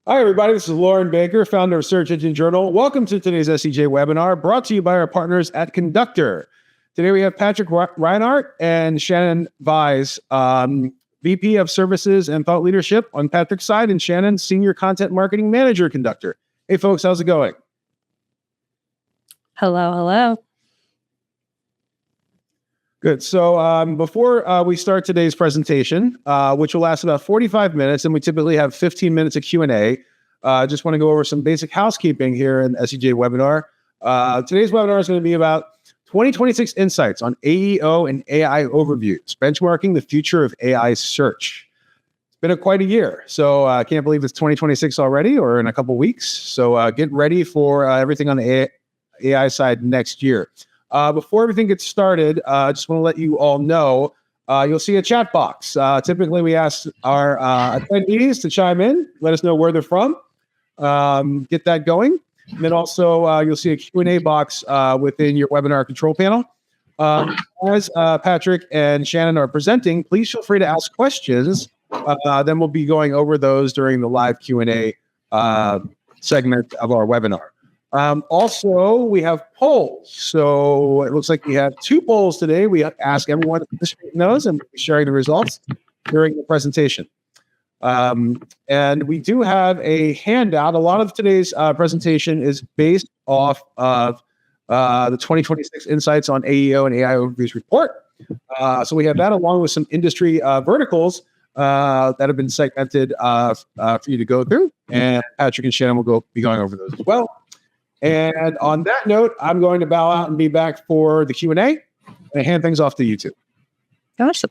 Hi, everybody. This is Lauren Baker, founder of Search Engine Journal. Welcome to today's SEJ webinar, brought to you by our partners at Conductor. Today, we have Patrick Reinhart and Shannon Vize, VP of Services and Thought Leadership on Patrick's side, and Shannon, Senior Content Marketing Manager at Conductor. Hey, folks, how's it going? Hello. Good. So before we start today's presentation, which will last about 45 minutes, and we typically have 15 minutes of Q&A, just want to go over some basic housekeeping here in SEJ webinar. Today's webinar is going to be about 2026 insights on AEO and AI overviews, benchmarking the future of AI search. It's been quite a year, so I can't believe it's 2026 already, or in a couple weeks. So get ready for everything on the AI side next year. Before everything gets started, I just want to let you all know, you'll see a chat box. Typically, we ask our attendees to chime in, let us know where they're from, get that going. And then also, you'll see a Q&A box within your webinar control panel. As Patrick and Shannon are presenting, please feel free to ask questions. Then we'll be going over those during the live Q&A segment of our webinar. Also, we have polls. So it looks like we have 2 polls today. We ask everyone to participate in those, and we'll be sharing the results during the presentation. And we do have a handout. A lot of today's presentation is based off of the 2026 Insights on AEO and AI Overviews report. So we have that along with some industry verticals that have been segmented for you to go through. And Patrick and Shannon will be going over those as well. And on that note, I'm going to bow out and be back for the Q&A and hand things off to you two. Awesome.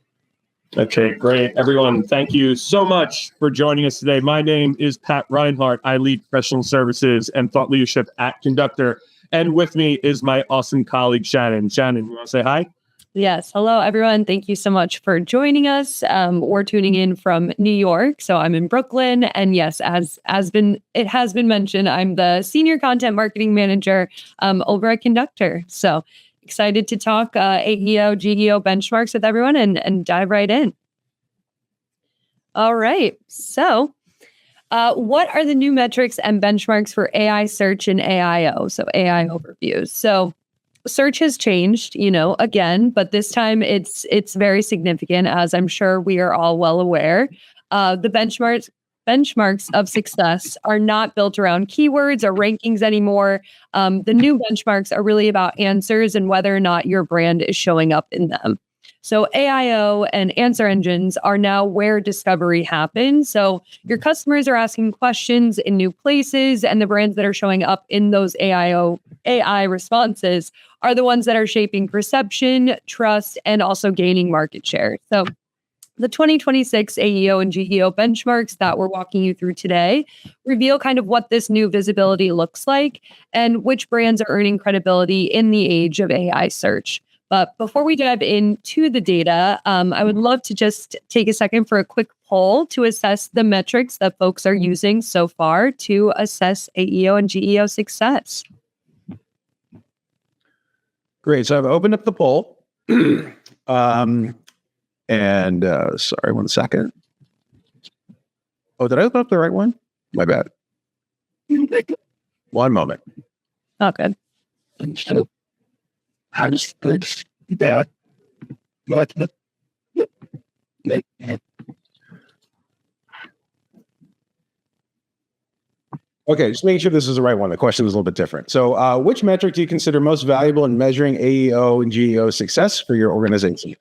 Okay, great. Everyone, thank you so much for joining us today. My name is Pat Reinhart. I lead professional services and thought leadership at Conductor. And with me is my awesome colleague, Shannon. Shannon, you want to say hi? Yes. Hello, everyone. Thank you so much for joining us. We're tuning in from New York. So I'm in Brooklyn. And yes, it has been mentioned, I'm the Senior Content Marketing Manager over at Conductor. So excited to talk AEO, GEO benchmarks with everyone and dive right in. All right. So what are the new metrics and benchmarks for AI search and AIO? So AI overviews. So search has changed, again, but this time it's very significant, as I'm sure we are all well aware. The benchmarks of success are not built around keywords or rankings anymore. The new benchmarks are really about answers and whether or not your brand is showing up in them. So AIO and answer engines are now where discovery happens. So your customers are asking questions in new places, and the brands that are showing up in those AI responses are the ones that are shaping perception, trust, and also gaining market share. So the 2026 AEO and GEO benchmarks that we're walking you through today reveal kind of what this new visibility looks like and which brands are earning credibility in the age of AI search. But before we dive into the data, I would love to just take a second for a quick poll to assess the metrics that folks are using so far to assess AEO and GEO success. Great. So I've opened up the poll. Sorry, 1 second. Oh, did I open up the right one? My bad. 1 moment. Oh, good. Okay, just making sure this is the right one. The question was a little bit different. So which metric do you consider most valuable in measuring AEO and GEO success for your organization?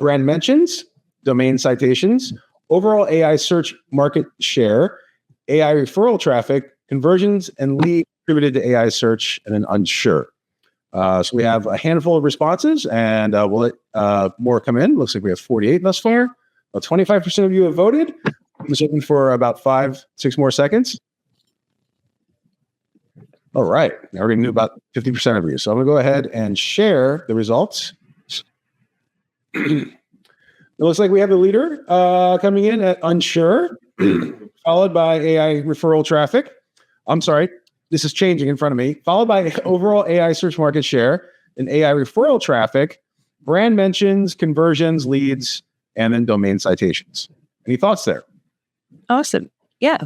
Brand mentions, domain citations, overall AI search market share, AI referral traffic, conversions, and leads attributed to AI search, and then unsure. So we have a handful of responses, and we'll let more come in. Looks like we have 48 thus far. About 25% of you have voted. I'm just looking for about 5-6 more seconds. All right. I already knew about 50% of you. So I'm going to go ahead and share the results. It looks like we have the leader coming in at unsure, followed by AI referral traffic. I'm sorry. This is changing in front of me. Followed by overall AI search market share and AI referral traffic, brand mentions, conversions, leads, and then domain citations. Any thoughts there? Awesome. Yeah.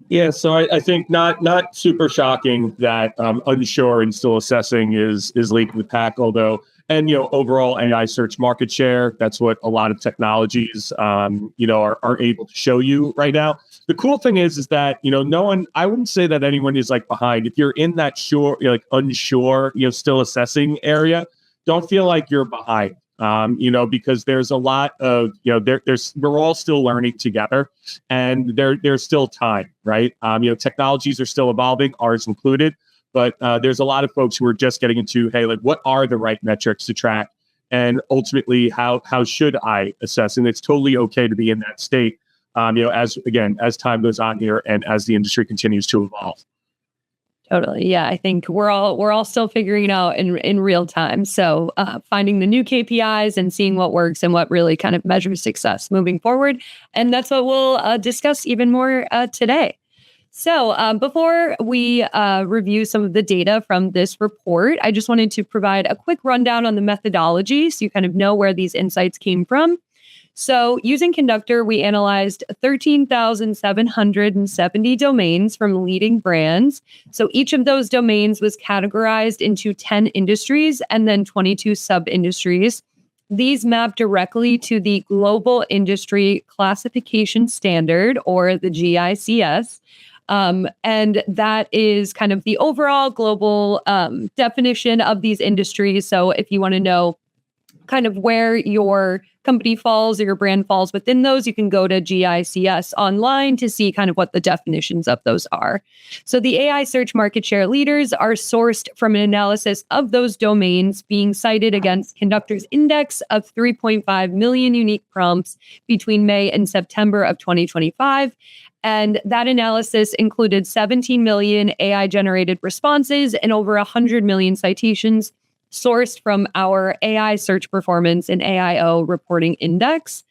Yeah, so I think not super shocking that unsure and still assessing is leading the pack. Although, and overall AI search market share, that's what a lot of technologies are able to show you right now. The cool thing is that no one, I wouldn't say that anyone is like behind. If you're in that like unsure, still assessing area, don't feel like you're behind. Because there's a lot of we're all still learning together, and there's still time, right? Technologies are still evolving, ours included, but there's a lot of folks who are just getting into, hey, like, what are the right metrics to track, and ultimately, how should I assess? And it's totally okay to be in that state, as time goes on here and as the industry continues to evolve. Totally. Yeah. I think we're all still figuring it out in real time. So finding the new KPIs and seeing what works and what really kind of measures success moving forward. And that's what we'll discuss even more today. So before we review some of the data from this report, I just wanted to provide a quick rundown on the methodology so you kind of know where these insights came from. So using Conductor, we analyzed 13,770 domains from leading brands. So each of those domains was categorized into 10 industries and then 22 sub-industries. These map directly to the Global Industry Classification Standard, or the GICS. And that is kind of the overall global definition of these industries. So if you want to know kind of where your company falls or your brand falls within those, you can go to GICS online to see kind of what the definitions of those are. So the AI search market share leaders are sourced from an analysis of those domains being cited against Conductor's index of 3.5 million unique prompts between May and September of 2025. And that analysis included 17 million AI-generated responses and over 100 million citations sourced from our AI search performance and AEO reporting index.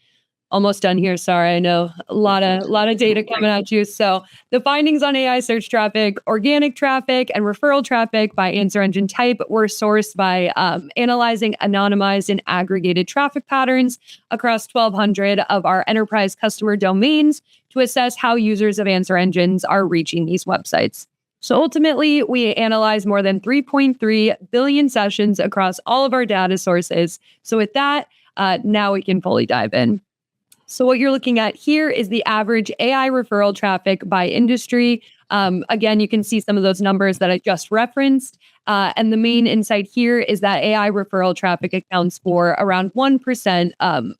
Almost done here. Sorry, I know a lot of data coming at you. So the findings on AI search traffic, organic traffic, and referral traffic by answer engine type were sourced by analyzing anonymized and aggregated traffic patterns across 1,200 of our enterprise customer domains to assess how users of answer engines are reaching these websites. So ultimately, we analyze more than 3.3 billion sessions across all of our data sources. So with that, now we can fully dive in. So what you're looking at here is the average AI referral traffic by industry. Again, you can see some of those numbers that I just referenced. And the main insight here is that AI referral traffic accounts for around 1%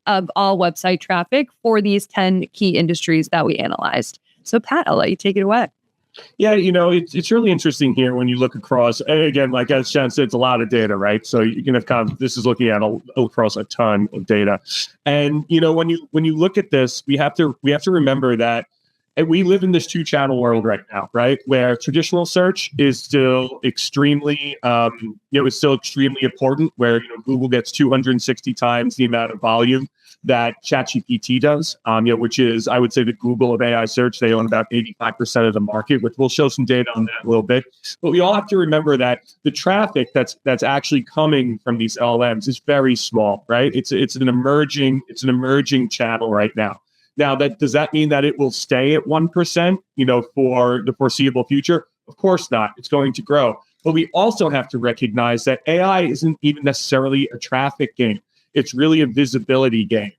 of all website traffic for these 10 key industries that we analyzed. So Pat, I'll let you take it away. Yeah, it's really interesting here when you look across, and again, like as Shannon said, it's a lot of data, right? So you can have this is looking at across a ton of data. And, when you look at this, we have to remember that we live in this two-channel world right now, right? Where traditional search is still extremely, important, where Google gets 260 times the amount of volume that ChatGPT does, which is, I would say, the Google of AI search. They own about 85% of the market, which we'll show some data on that a little bit. But we all have to remember that the traffic that's actually coming from these LLMs is very small, right? It's an emerging channel right now. Now, does that mean that it will stay at 1%, for the foreseeable future? Of course not. It's going to grow. But we also have to recognize that AI isn't even necessarily a traffic game. It's really a visibility game.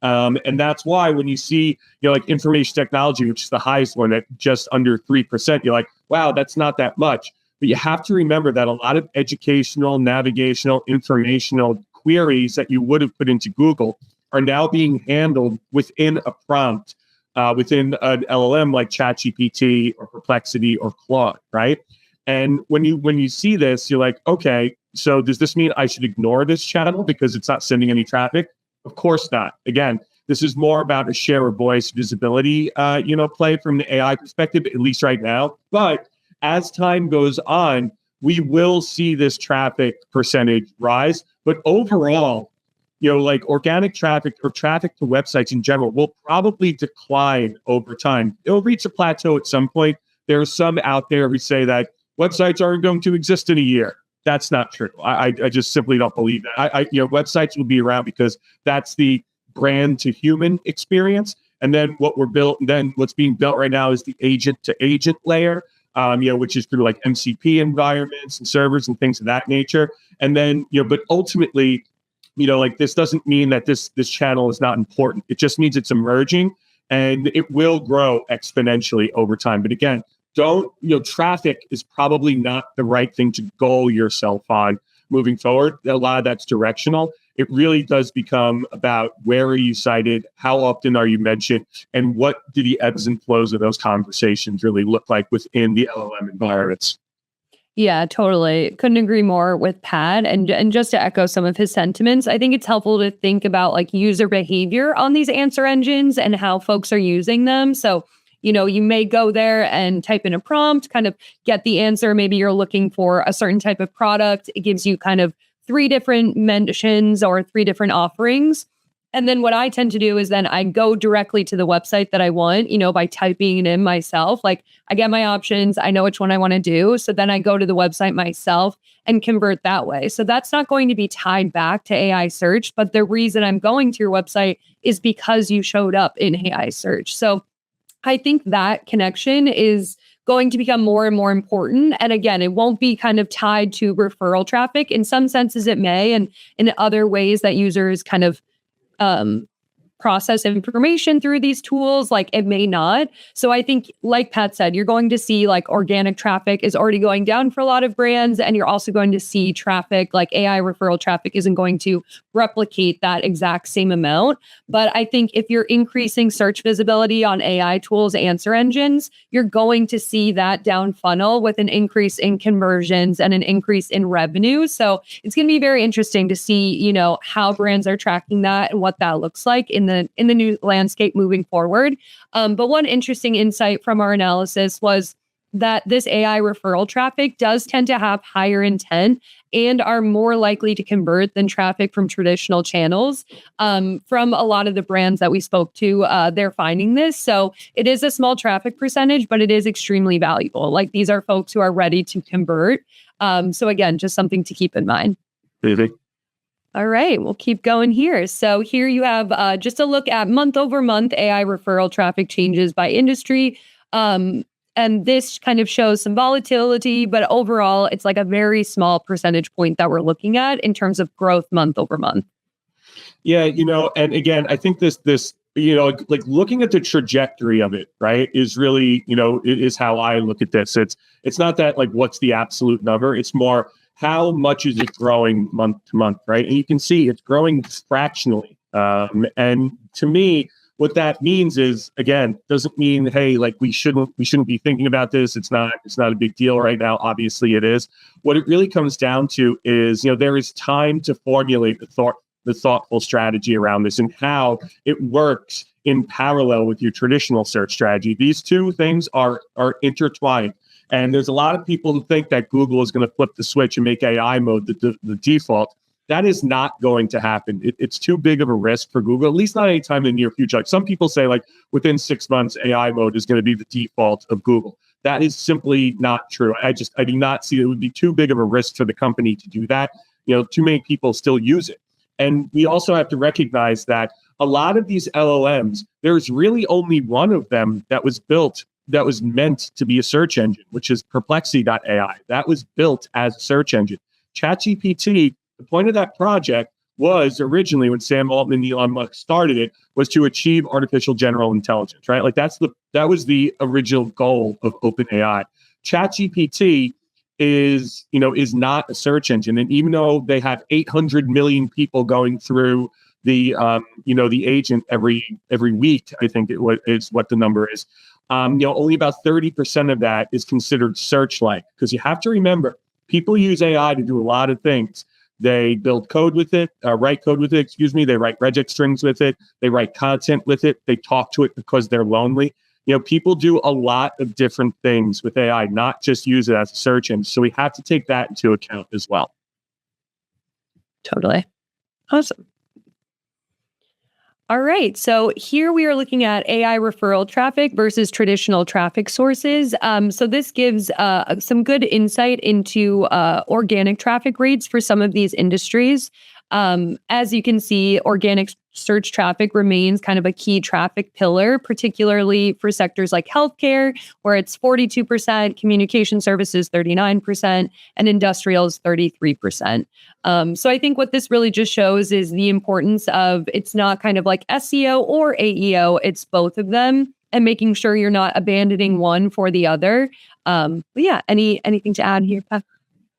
And that's why when you see, like information technology, which is the highest one at just under 3%, you're like, wow, that's not that much. But you have to remember that a lot of educational, navigational, informational queries that you would have put into Google are now being handled within a prompt, within an LLM like ChatGPT or Perplexity or Claude, right? And when you see this, you're like, okay, so does this mean I should ignore this channel because it's not sending any traffic? Of course not. Again, this is more about a share of voice visibility, play from the AI perspective, at least right now. But as time goes on, we will see this traffic percentage rise. But overall, like organic traffic or traffic to websites in general will probably decline over time. It'll reach a plateau at some point. There are some out there who say that websites aren't going to exist in a year. That's not true. I just simply don't believe that. Websites will be around because that's the brand to human experience. And then what's being built right now is the agent to agent layer, which is through like MCP environments and servers and things of that nature. And then, but ultimately, like this doesn't mean that this channel is not important. It just means it's emerging and it will grow exponentially over time. But again, traffic is probably not the right thing to goal yourself on moving forward. A lot of that's directional. It really does become about where are you cited, how often are you mentioned, and what do the ebbs and flows of those conversations really look like within the LLM environments. Yeah, totally. Couldn't agree more with Pat. And just to echo some of his sentiments, I think it's helpful to think about like user behavior on these answer engines and how folks are using them. So, you may go there and type in a prompt, kind of get the answer. Maybe you're looking for a certain type of product. It gives you kind of 3 different mentions or 3 different offerings. And then what I tend to do is then I go directly to the website that I want, by typing it in myself. Like I get my options, I know which one I want to do. So then I go to the website myself and convert that way. So that's not going to be tied back to AI search. But the reason I'm going to your website is because you showed up in AI search. So I think that connection is going to become more and more important. And again, it won't be kind of tied to referral traffic. In some senses, it may, and in other ways that users kind of process information through these tools, like it may not. So I think, like Pat said, you're going to see like organic traffic is already going down for a lot of brands. And you're also going to see traffic, like AI referral traffic isn't going to replicate that exact same amount. But I think if you're increasing search visibility on AI tools, answer engines, you're going to see that down funnel with an increase in conversions and an increase in revenue. So it's going to be very interesting to see, how brands are tracking that and what that looks like in the new landscape moving forward. But one interesting insight from our analysis was that this AI referral traffic does tend to have higher intent and are more likely to convert than traffic from traditional channels. From a lot of the brands that we spoke to, they're finding this. So it is a small traffic percentage, but it is extremely valuable. Like these are folks who are ready to convert. So again, just something to keep in mind. Baby. All right, we'll keep going here. So here you have just a look at month over month AI referral traffic changes by industry. And this kind of shows some volatility, but overall, it's like a very small percentage point that we're looking at in terms of growth month over month. Yeah, and again, I think this like looking at the trajectory of it, right, is really, it is how I look at this. It's not that like what's the absolute number. It's more how much is it growing month to month, right? And you can see it's growing fractionally. And to me, what that means is, again, doesn't mean, hey, like we shouldn't be thinking about this. It's not a big deal right now. Obviously it is. What it really comes down to is, there is time to formulate the thoughtful strategy around this and how it works in parallel with your traditional search strategy. These two things are intertwined. And there's a lot of people who think that Google is going to flip the switch and make AI mode the default. That is not going to happen. It's too big of a risk for Google, at least not anytime in the near future. Like some people say, like within 6 months, AI mode is going to be the default of Google. That is simply not true. I do not see it would be too big of a risk for the company to do that. Too many people still use it. And we also have to recognize that a lot of these LLMs, there's really only one of them that was built that was meant to be a search engine, which is Perplexity.ai. That was built as a search engine. ChatGPT, the point of that project was originally when Sam Altman and Elon Musk started it, was to achieve artificial general intelligence, right? Like that was the original goal of OpenAI. ChatGPT is not a search engine. And even though they have 800 million people going through the agent every week, I think is what the number is. Only about 30% of that is considered search-like, because you have to remember, people use AI to do a lot of things. They build code with it, write code with it, They write regex strings with it. They write content with it. They talk to it because they're lonely. People do a lot of different things with AI, not just use it as a search engine. So we have to take that into account as well. Totally. Awesome. All right. So here we are looking at AI referral traffic versus traditional traffic sources. So this gives some good insight into organic traffic rates for some of these industries. As you can see, organic search traffic remains kind of a key traffic pillar, particularly for sectors like healthcare, where it's 42%, communication services 39%, and industrials 33%. So I think what this really just shows is the importance of, it's not kind of like SEO or AEO, it's both of them, and making sure you're not abandoning one for the other. But yeah, anything to add here, Pat?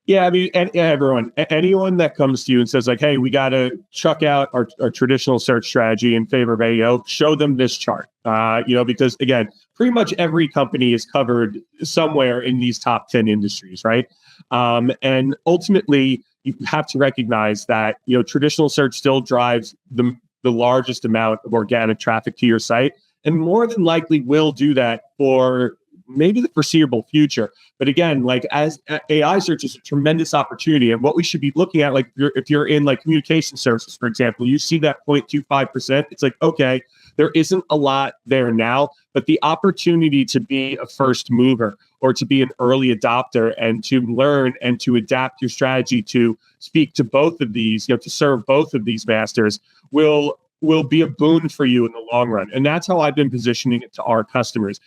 Yeah, I mean, everyone, anyone that comes to you and says like, "Hey, we got to chuck out our traditional search strategy in favor of AEO," show them this chart. Because again, pretty much every company is covered somewhere in these top 10 industries, right? And ultimately, you have to recognize that traditional search still drives the largest amount of organic traffic to your site, and more than likely will do that for maybe the foreseeable future. But again, like as AI search is a tremendous opportunity, and what we should be looking at, like if you're in like communication services, for example, you see that 0.25%. It's like, okay, there isn't a lot there now, but the opportunity to be a first mover or to be an early adopter and to learn and to adapt your strategy to speak to both of these, to serve both of these masters will be a boon for you in the long run. And that's how I've been positioning it to our customers.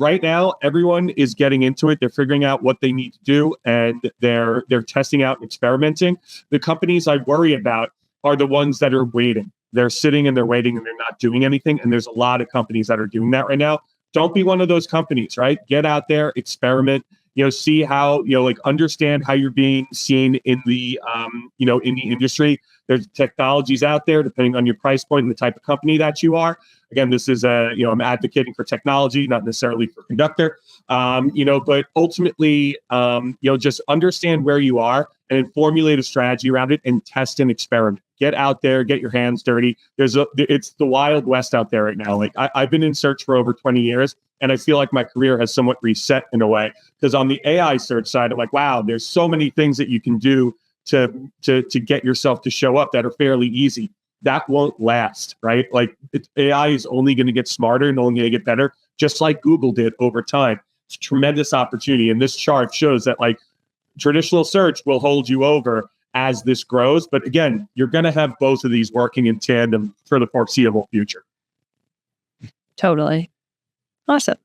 Right now, everyone is getting into it. They're figuring out what they need to do, and they're testing out and experimenting. The companies I worry about are the ones that are waiting. They're sitting and they're waiting and they're not doing anything. And there's a lot of companies that are doing that right now. Don't be one of those companies, right? Get out there, experiment, see how, understand how you're being seen in the, in the industry. There's technologies out there, depending on your price point and the type of company that you are. Again, this is I'm advocating for technology, not necessarily for Conductor, but ultimately, just understand where you are and formulate a strategy around it and test and experiment. Get out there, get your hands dirty. It's the Wild West out there right now. Like I've been in search for over 20 years, and I feel like my career has somewhat reset in a way, because on the AI search side, I'm like, wow, there's so many things that you can do to get yourself to show up that are fairly easy. That won't last, right? Like AI is only going to get smarter and only going to get better, just like Google did over time. It's a tremendous opportunity. And this chart shows that like traditional search will hold you over as this grows. But again, you're going to have both of these working in tandem for the foreseeable future. Totally. Awesome.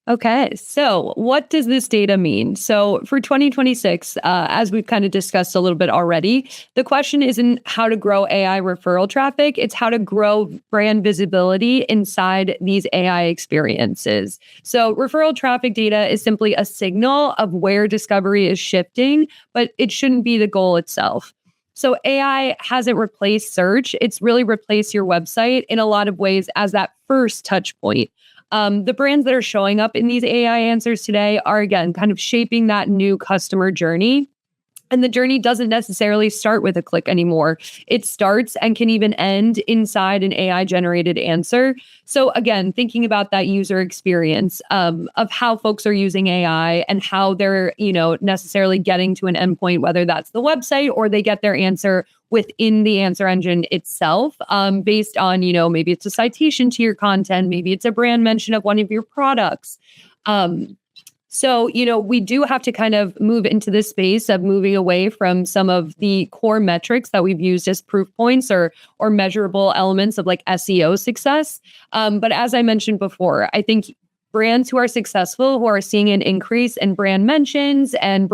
Okay, so what does this data mean? So for 2026, as we've kind of discussed a little bit already, the question isn't how to grow AI referral traffic, it's how to grow brand visibility inside these AI experiences. So referral traffic data is simply a signal of where discovery is shifting, but it shouldn't be the goal itself. So AI hasn't replaced search, it's really replaced your website in a lot of ways as that first touch point. The brands that are showing up in these AI answers today are, again, kind of shaping that new customer journey. And the journey doesn't necessarily start with a click anymore. It starts and can even end inside an AI-generated answer. So again, thinking about that user experience of how folks are using AI and how they're, necessarily getting to an endpoint, whether that's the website or they get their answer within the answer engine itself, based on, maybe it's a citation to your content, maybe it's a brand mention of one of your products. So, we do have to kind of move into this space of moving away from some of the core metrics that we've used as proof points or measurable elements of like SEO success. But as I mentioned before, I think brands who are successful, who are seeing an increase in brand mentions and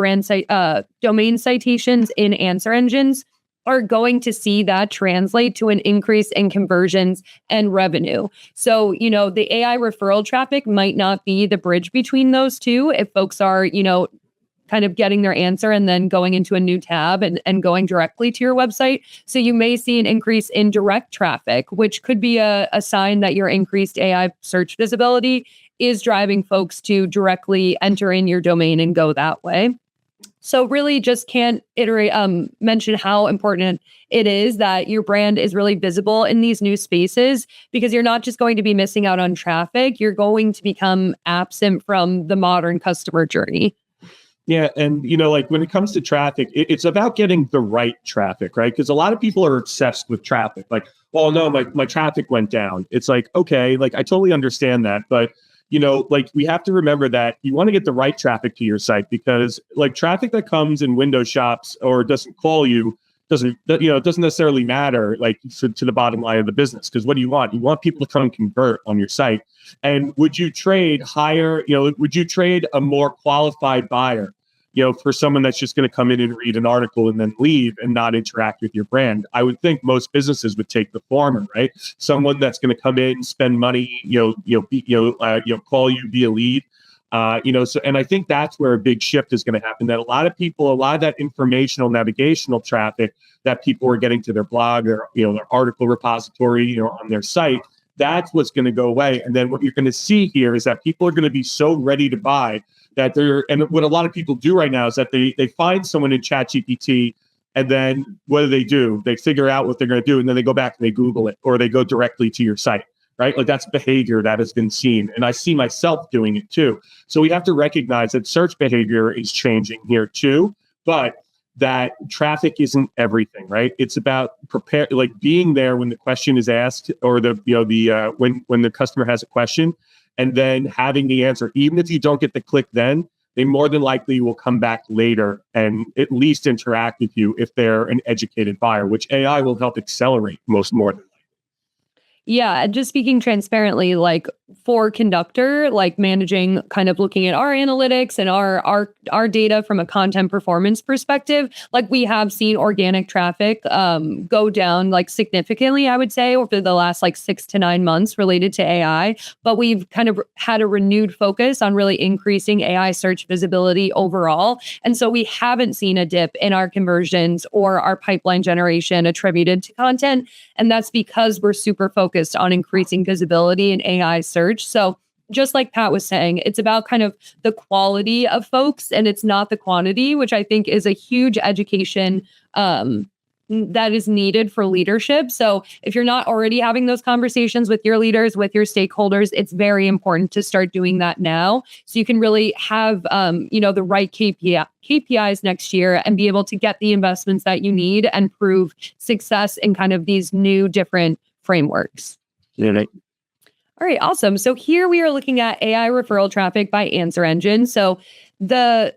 domain citations in answer engines, are going to see that translate to an increase in conversions and revenue. So, the AI referral traffic might not be the bridge between those two if folks are, kind of getting their answer and then going into a new tab and going directly to your website. So you may see an increase in direct traffic, which could be a sign that your increased AI search visibility is driving folks to directly enter in your domain and go that way. So really just can't mention how important it is that your brand is really visible in these new spaces, because you're not just going to be missing out on traffic, you're going to become absent from the modern customer journey. Yeah. And, like when it comes to traffic, it's about getting the right traffic, right? Because a lot of people are obsessed with traffic. Like, oh, no, my traffic went down. It's like, okay, like I totally understand that. But like we have to remember that you want to get the right traffic to your site, because like traffic that comes in window shops or doesn't call you it doesn't necessarily matter like to the bottom line of the business. Because what do you want? You want people to come and convert on your site. And would you trade would you trade a more qualified buyer, for someone that's just going to come in and read an article and then leave and not interact with your brand? I would think most businesses would take the former, right? Someone that's going to come in, spend money, call you via lead. And I think that's where a big shift is going to happen, that a lot of that informational navigational traffic that people are getting to their blog or, their article repository, on their site, that's what's going to go away. And then what you're going to see here is that people are going to be so ready to buy that and what a lot of people do right now is that they find someone in ChatGPT, and then what do? They figure out what they're going to do, and then they go back and they Google it, or they go directly to your site. Right? Like that's behavior that has been seen. And I see myself doing it too. So we have to recognize that search behavior is changing here too, but that traffic isn't everything, right? It's about being there when the question is asked, or when the customer has a question, and then having the answer. Even if you don't get the click then, they more than likely will come back later and at least interact with you if they're an educated buyer, which AI will help accelerate more than. Yeah, and just speaking transparently, like for Conductor, like managing, kind of looking at our analytics and our data from a content performance perspective, like we have seen organic traffic go down like significantly, I would say, over the last like 6 to 9 months related to AI. But we've kind of had a renewed focus on really increasing AI search visibility overall. And so we haven't seen a dip in our conversions or our pipeline generation attributed to content. And that's because we're super focused on increasing visibility in AI search. So just like Pat was saying, it's about kind of the quality of folks, and it's not the quantity, which I think is a huge education that is needed for leadership. So if you're not already having those conversations with your leaders, with your stakeholders, it's very important to start doing that now, so you can really have the right KPIs next year and be able to get the investments that you need and prove success in kind of these new different frameworks. Yeah. All right, awesome. So here we are looking at AI referral traffic by answer engine. So the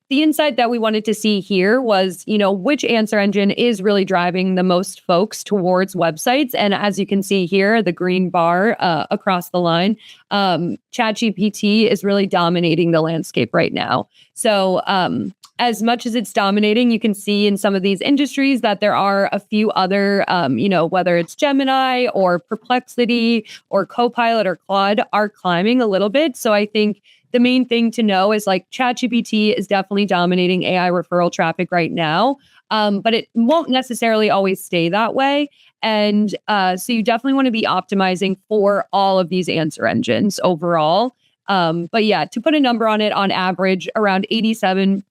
insight that we wanted to see here was, which answer engine is really driving the most folks towards websites. And as you can see here, the green bar across the line, ChatGPT is really dominating the landscape right now. So as much as it's dominating, you can see in some of these industries that there are a few other, whether it's Gemini or Perplexity or Copilot or Claude, are climbing a little bit. So I think the main thing to know is like ChatGPT is definitely dominating AI referral traffic right now, but it won't necessarily always stay that way. And so you definitely want to be optimizing for all of these answer engines overall. But yeah, to put a number on it, on average, around 87%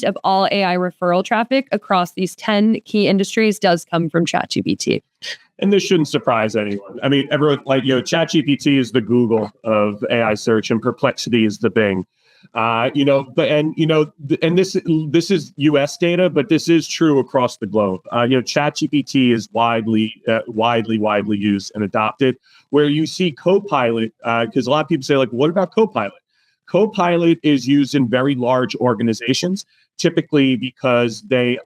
of all AI referral traffic across these 10 key industries does come from ChatGPT. And this shouldn't surprise anyone. I mean, everyone, ChatGPT is the Google of AI search, and Perplexity is the Bing. And this is U.S. data, but this is true across the globe. ChatGPT is widely used and adopted. Where you see Copilot, because a lot of people say, like, what about Copilot? Copilot is used in very large organizations, typically because it's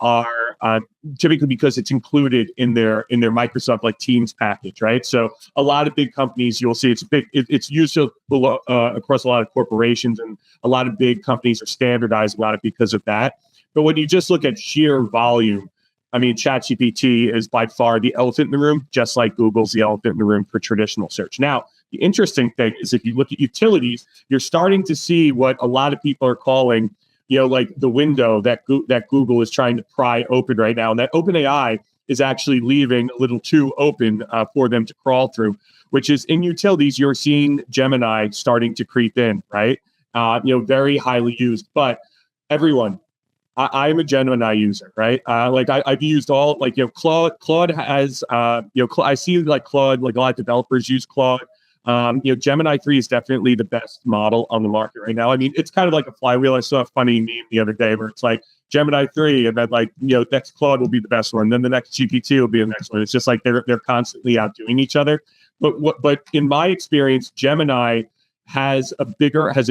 included in their Microsoft like Teams package, right? So a lot of big companies, you'll see it's used across a lot of corporations, and a lot of big companies are standardizing on it because of that. But when you just look at sheer volume, I mean, ChatGPT is by far the elephant in the room, just like Google's the elephant in the room for traditional search. Now, the interesting thing is if you look at utilities, you're starting to see what a lot of people are calling, like the window that Google is trying to pry open right now. And that OpenAI is actually leaving a little too open for them to crawl through, which is in utilities, you're seeing Gemini starting to creep in, right? Very highly used. But everyone, I'm a Gemini user, right? I've used all, Claude has, I see like Claude, like a lot of developers use Claude. Gemini 3 is definitely the best model on the market right now. I mean, it's kind of like a flywheel. I saw a funny meme the other day where it's like Gemini 3, and then next Claude will be the best one. Then the next GPT will be the next one. It's just like they're constantly outdoing each other. But in my experience, Gemini has a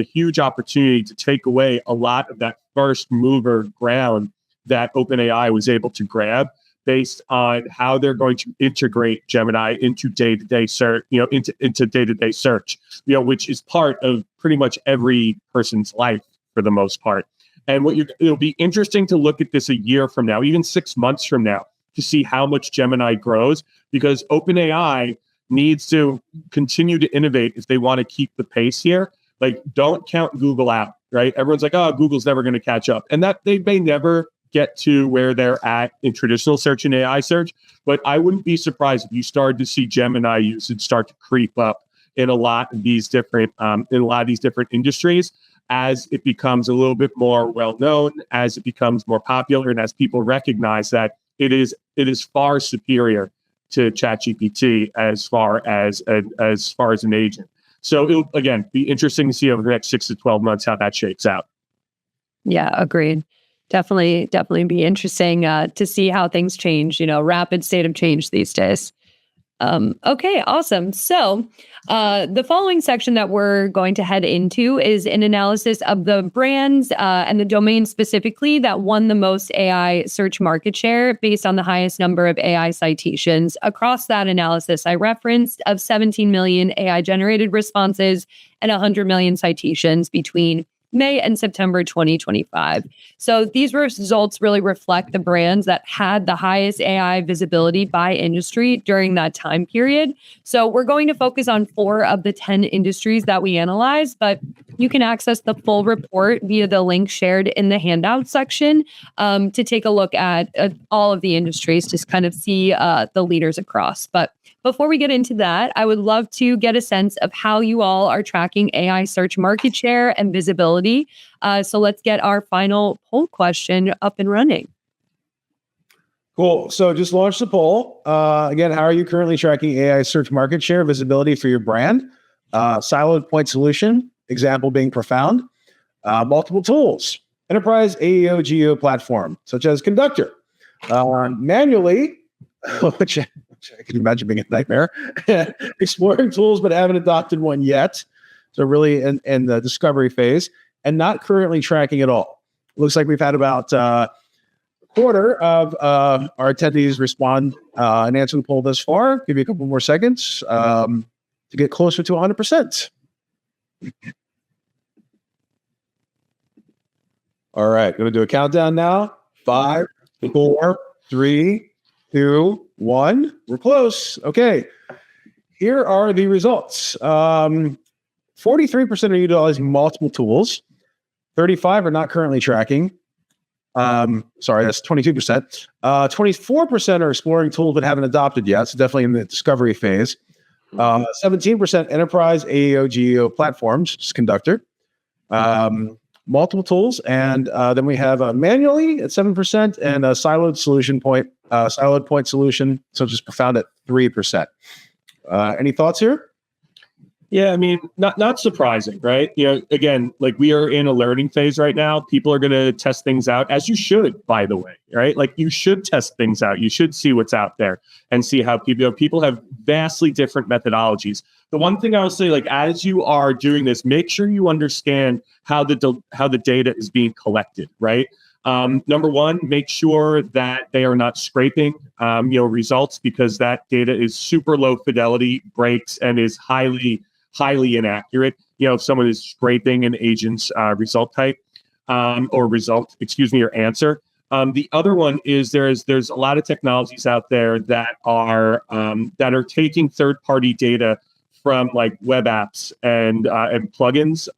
huge opportunity to take away a lot of that first mover ground that OpenAI was able to grab. based on how they're going to integrate Gemini into day-to-day search, into day-to-day search, which is part of pretty much every person's life for the most part. And it'll be interesting to look at this a year from now, even 6 months from now, to see how much Gemini grows, because OpenAI needs to continue to innovate if they want to keep the pace here. Like, don't count Google out, right? Everyone's like, oh, Google's never going to catch up. And that they may never get to where they're at in traditional search and AI search. But I wouldn't be surprised if you started to see Gemini usage start to creep up in a lot of these different industries as it becomes a little bit more well-known, as it becomes more popular, and as people recognize that it is far superior to ChatGPT as far as an agent. So it'll, again, be interesting to see over the next 6 to 12 months how that shakes out. Yeah, agreed. Definitely be interesting to see how things change, rapid state of change these days. Okay, awesome. So the following section that we're going to head into is an analysis of the brands and the domains specifically that won the most AI search market share based on the highest number of AI citations. Across that analysis, I referenced of 17 million AI-generated responses and 100 million citations between May and September 2025. So these results really reflect the brands that had the highest AI visibility by industry during that time period. So we're going to focus on 4 of the 10 industries that we analyzed, but you can access the full report via the link shared in the handout section to take a look at all of the industries to kind of see the leaders across. But before we get into that, I would love to get a sense of how you all are tracking AI search market share and visibility. So let's get our final poll question up and running. Cool. So just launch the poll. Again, how are you currently tracking AI search market share visibility for your brand? Siloed point solution, example being Profound. Multiple tools, enterprise AEO GEO platform, such as Conductor. Manually, which I can imagine being a nightmare, exploring tools but haven't adopted one yet. So really in the discovery phase and not currently tracking at all. Looks like we've had about a quarter of our attendees respond and answer the poll thus far. Give you a couple more seconds to get closer to 100%. All right, going to do a countdown now. 5, 4, 3, 2, 1. We're close. Okay. Here are the results. 43% are utilizing multiple tools. 35% are not currently tracking. Sorry, that's 22%. 24% are exploring tools but haven't adopted yet. So definitely in the discovery phase. 17% enterprise AEO GEO platforms, just Conductor. Multiple tools, and then we have manually at 7% and a siloed point solution, so just Profound at 3%. Any thoughts here? Yeah, I mean, not surprising, right? Again, like we are in a learning phase right now. People are going to test things out, as you should, by the way, right? Like you should test things out. You should see what's out there and see how people have vastly different methodologies. The one thing I will say, like as you are doing this, make sure you understand how the data is being collected, right? Number one, make sure that they are not scraping, results, because that data is super low fidelity, breaks, and is highly inaccurate. If someone is scraping an agent's result type or answer. The other one is there's a lot of technologies out there that are taking third-party data from like web apps and plugins,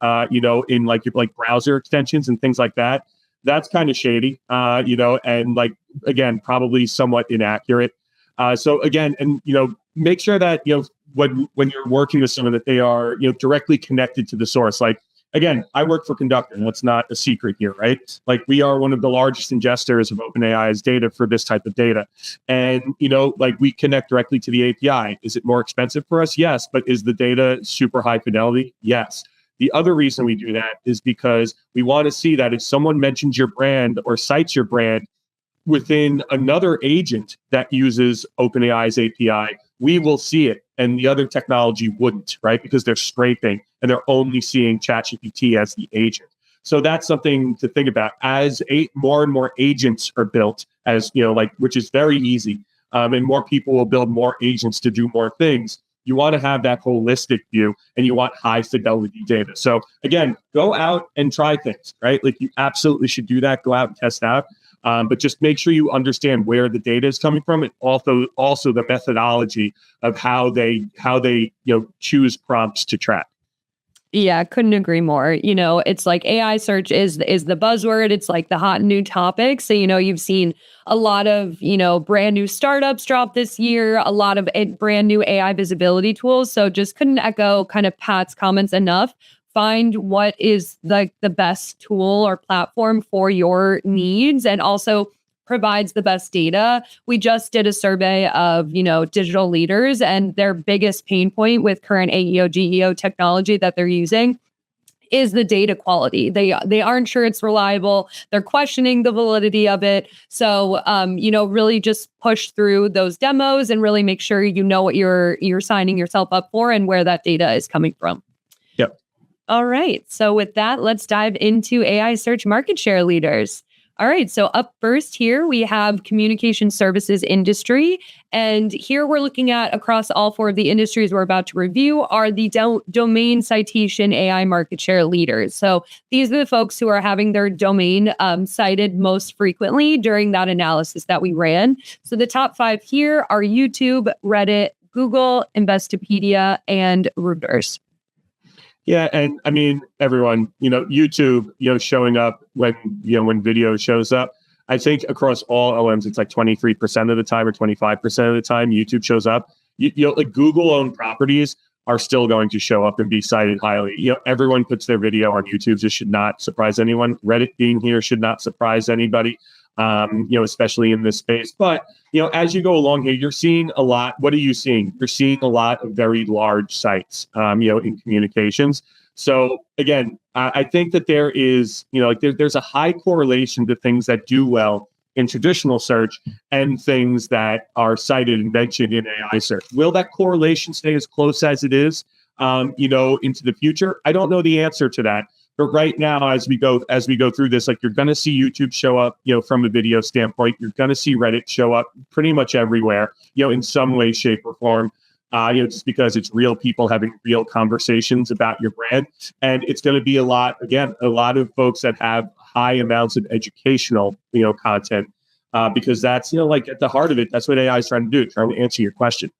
in like browser extensions and things like that. That's kind of shady, and like, again, probably somewhat inaccurate. So again, and, make sure that, when you're working with someone that they are, directly connected to the source. Like, again, I work for Conductor, and that's not a secret here, right? Like we are one of the largest ingestors of OpenAI's data for this type of data. And, like we connect directly to the API. Is it more expensive for us? Yes. But is the data super high fidelity? Yes. The other reason we do that is because we want to see that if someone mentions your brand or cites your brand within another agent that uses OpenAI's API, we will see it and the other technology wouldn't, right? Because they're scraping and they're only seeing ChatGPT as the agent. So that's something to think about as more and more agents are built, as which is very easy. And more people will build more agents to do more things. You want to have that holistic view, and you want high fidelity data. So again, go out and try things, right? Like you absolutely should do that. Go out and test out. But just make sure you understand where the data is coming from, and also the methodology of how they choose prompts to track. Yeah, couldn't agree more. It's like AI search is the buzzword. It's like the hot new topic. So, you've seen a lot of, brand new startups drop this year, a lot of brand new AI visibility tools. So just couldn't echo kind of Pat's comments enough. Find what is like the best tool or platform for your needs, and also provides the best data. We just did a survey of, digital leaders, and their biggest pain point with current AEO, GEO technology that they're using is the data quality. They aren't sure it's reliable. They're questioning the validity of it. So, really just push through those demos and really make sure you know what you're signing yourself up for and where that data is coming from. Yep. All right. So with that, let's dive into AI search market share leaders. All right. So up first here, we have communication services industry. And here we're looking at across all four of the industries we're about to review are the domain citation AI market share leaders. So these are the folks who are having their domain cited most frequently during that analysis that we ran. So the top 5 here are YouTube, Reddit, Google, Investopedia, and Reuters. Yeah, and I mean, everyone, YouTube, showing up when video shows up. I think across all OMs, it's like 23% of the time or 25% of the time YouTube shows up. Like Google-owned properties are still going to show up and be cited highly. Everyone puts their video on YouTube. This should not surprise anyone. Reddit being here should not surprise anybody. Especially in this space. But, as you go along here, you're seeing a lot. What are you seeing? You're seeing a lot of very large sites, in communications. So again, I think that there is, there's a high correlation to things that do well in traditional search and things that are cited and mentioned in AI search. Will that correlation stay as close as it is, into the future? I don't know the answer to that. But right now, as we go through this, like you're going to see YouTube show up, from a video standpoint. You're going to see Reddit show up pretty much everywhere, in some way, shape, or form. Just because it's real people having real conversations about your brand, and it's going to be a lot of folks that have high amounts of educational, content, because that's like at the heart of it. That's what AI is trying to do, trying to answer your question.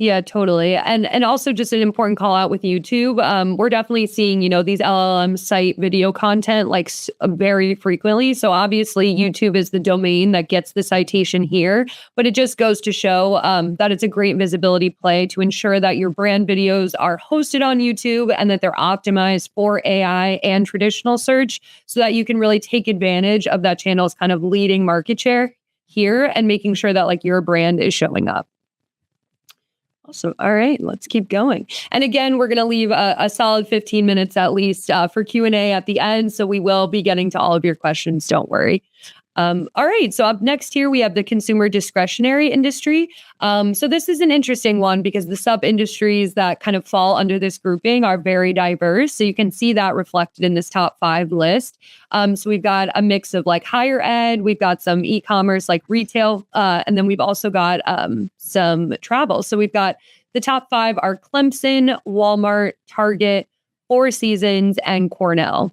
Yeah, totally. And also just an important call out with YouTube. We're definitely seeing, these LLM site video content like very frequently. So obviously YouTube is the domain that gets the citation here, but it just goes to show that it's a great visibility play to ensure that your brand videos are hosted on YouTube and that they're optimized for AI and traditional search so that you can really take advantage of that channel's kind of leading market share here and making sure that like your brand is showing up. Awesome. All right, let's keep going. And again, we're going to leave a solid 15 minutes at least for Q&A at the end. So we will be getting to all of your questions. Don't worry. All right. So up next here, we have the consumer discretionary industry. So this is an interesting one because the sub-industries that kind of fall under this grouping are very diverse. So you can see that reflected in this top 5 list. So we've got a mix of like higher ed, we've got some e-commerce like retail, and then we've also got some travel. So we've got the top 5 are Clemson, Walmart, Target, Four Seasons, and Cornell.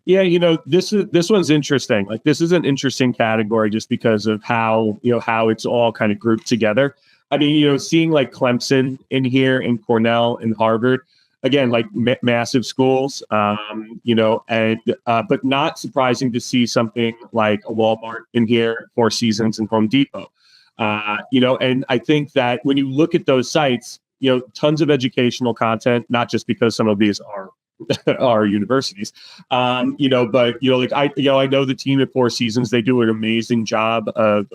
Yeah, this one's interesting. Like this is an interesting category just because of how it's all kind of grouped together. I mean, seeing like Clemson in here and Cornell and Harvard, again, like massive schools, but not surprising to see something like a Walmart in here, Four Seasons and Home Depot. And I think that when you look at those sites, tons of educational content, not just because some of these are universities, I know the team at Four Seasons, they do an amazing job of,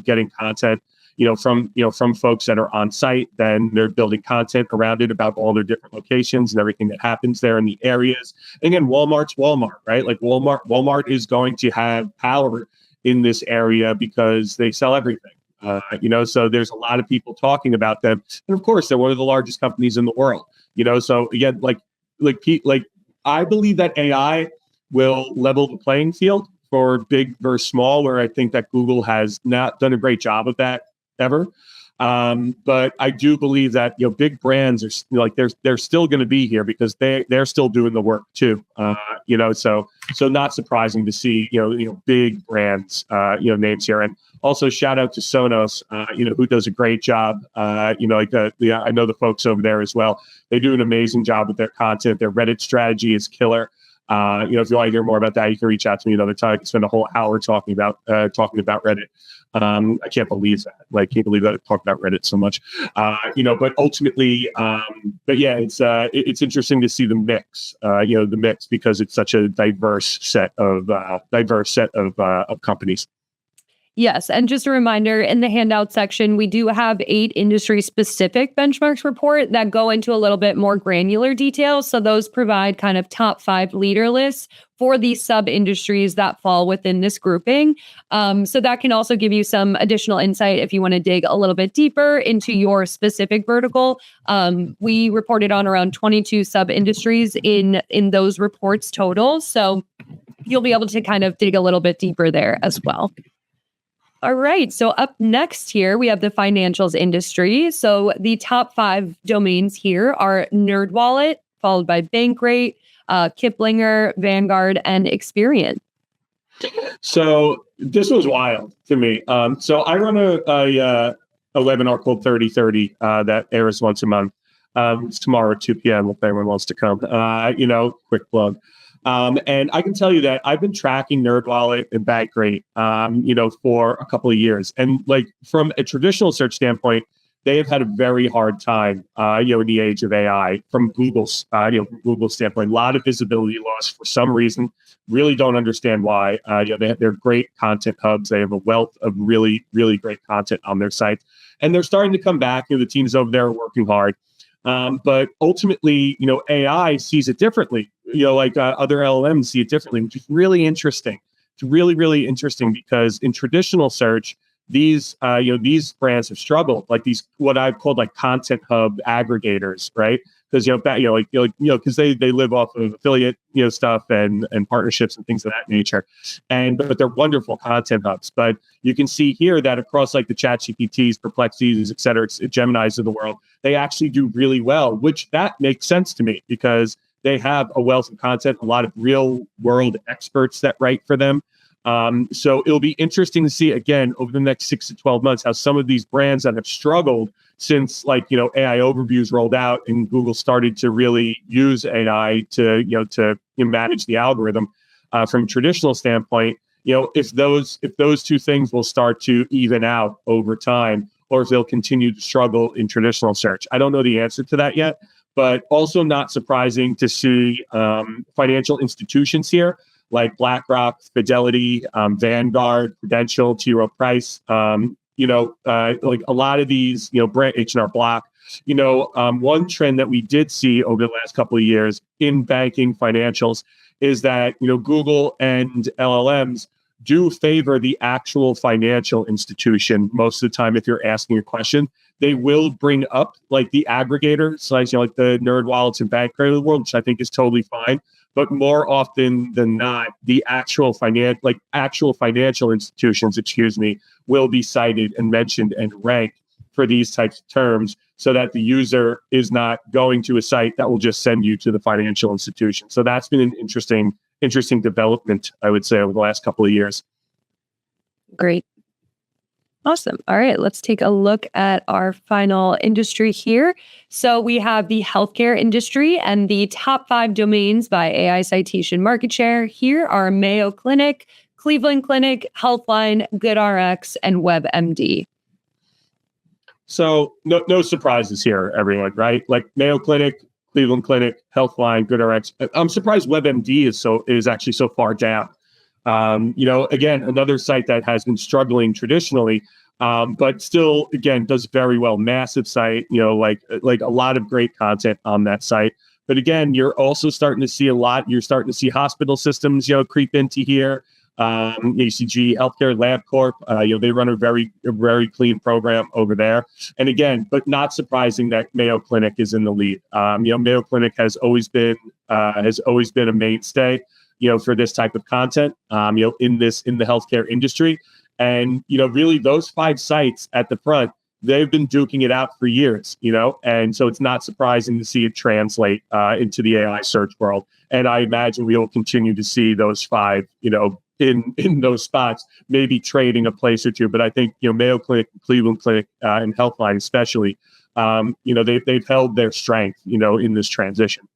getting content, from folks that are on site. Then they're building content around it about all their different locations and everything that happens there in the areas. And again, Walmart's Walmart, right? Like Walmart is going to have power in this area because they sell everything. So there's a lot of people talking about them. And of course, they're one of the largest companies in the world, so again, like I believe that AI will level the playing field for big versus small, where I think that Google has not done a great job of that ever. But I do believe that big brands are like they're still going to be here because they're still doing the work too. So not surprising to see big brands names here, and also shout out to Sonos who does a great job. I know the folks over there as well. They do an amazing job with their content. Their Reddit strategy is killer. If you want to hear more about that, you can reach out to me another time. I can spend a whole hour talking about Reddit. I can't believe that. Can't believe that I talk about Reddit so much. But ultimately, it's interesting to see the mix, because it's such a diverse set of companies. Yes. And just a reminder, in the handout section, we do have 8 industry-specific benchmarks report that go into a little bit more granular details. So those provide kind of top 5 leader lists for these sub-industries that fall within this grouping. So that can also give you some additional insight if you want to dig a little bit deeper into your specific vertical. We reported on around 22 sub-industries in those reports total. So you'll be able to kind of dig a little bit deeper there as well. All right. So up next here, we have the financials industry. So the top 5 domains here are NerdWallet, followed by Bankrate, Kiplinger, Vanguard, and Experian. So this was wild to me. So I run a webinar called 3030 that airs once a month. It's tomorrow at 2 p.m. if anyone wants to come. Quick plug. And I can tell you that I've been tracking NerdWallet and Bankrate, for a couple of years. And from a traditional search standpoint, they have had a very hard time, in the age of AI from Google's standpoint. A lot of visibility loss for some reason. Really don't understand why. They're great content hubs. They have a wealth of really, really great content on their site. And they're starting to come back. The teams over there are working hard. But ultimately, AI sees it differently. Other LLMs see it differently, which is really interesting. It's really, really interesting because in traditional search, these brands have struggled, these what I've called content hub aggregators, right? Because because they live off of affiliate stuff and partnerships and things of that nature, but they're wonderful content hubs. But you can see here that across the ChatGPTs, Perplexities, et cetera, Geminis of the world, they actually do really well, which that makes sense to me because they have a wealth of content, a lot of real world experts that write for them. So it'll be interesting to see again over the next 6 to 12 months how some of these brands that have struggled since AI overviews rolled out and Google started to really use AI to manage the algorithm from a traditional standpoint, if those two things will start to even out over time, or if they'll continue to struggle in traditional search. I don't know the answer to that yet, but also not surprising to see financial institutions here like BlackRock, Fidelity, Vanguard, Prudential, T. Rowe Price, a lot of these, H&R Block. One trend that we did see over the last couple of years in banking financials is that, Google and LLMs do favor the actual financial institution most of the time. If you're asking a question, they will bring up the aggregators, like the NerdWallets and Bankrate of the world, which I think is totally fine. But more often than not, the actual financial institutions, will be cited and mentioned and ranked for these types of terms, so that the user is not going to a site that will just send you to the financial institution. So that's been an interesting development, I would say, over the last couple of years. Great. Awesome. All right, let's take a look at our final industry here. So we have the healthcare industry, and the top 5 domains by AI citation market share here are Mayo Clinic, Cleveland Clinic, Healthline, GoodRx, and WebMD. So no surprises here, everyone, right? Mayo Clinic, Cleveland Clinic, Healthline, GoodRx. I'm surprised WebMD is actually so far down. Again, another site that has been struggling traditionally, but still, again, does very well. Massive site, like a lot of great content on that site. But again, you're also starting to see you're starting to see hospital systems, creep into here. ACG Healthcare, LabCorp, they run a very clean program over there. And again, but not surprising that Mayo Clinic is in the lead. Mayo Clinic has always been has always been a mainstay, for this type of content, in the healthcare industry. And, really those 5 sites at the front, they've been duking it out for years, and so it's not surprising to see it translate into the AI search world. And I imagine we will continue to see those 5, in those spots, maybe trading a place or two. But I think, Mayo Clinic, Cleveland Clinic, and Healthline especially, they've held their strength, in this transition.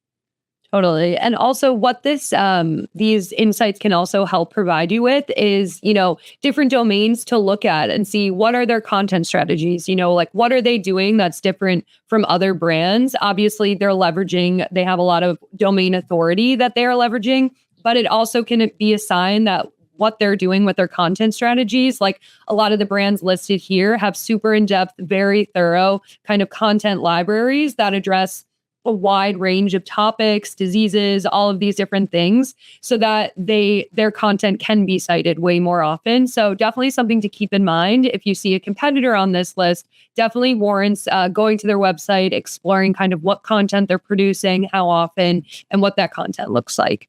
Totally. And also what these insights can also help provide you with is, different domains to look at and see what are their content strategies, like what are they doing that's different from other brands. Obviously, they have a lot of domain authority that they are leveraging, but it also can be a sign that what they're doing with their content strategies, like a lot of the brands listed here have super in-depth, very thorough kind of content libraries that address a wide range of topics, diseases, all of these different things, so that their content can be cited way more often. So definitely something to keep in mind. If you see a competitor on this list, definitely warrants going to their website, exploring kind of what content they're producing, how often, and what that content looks like.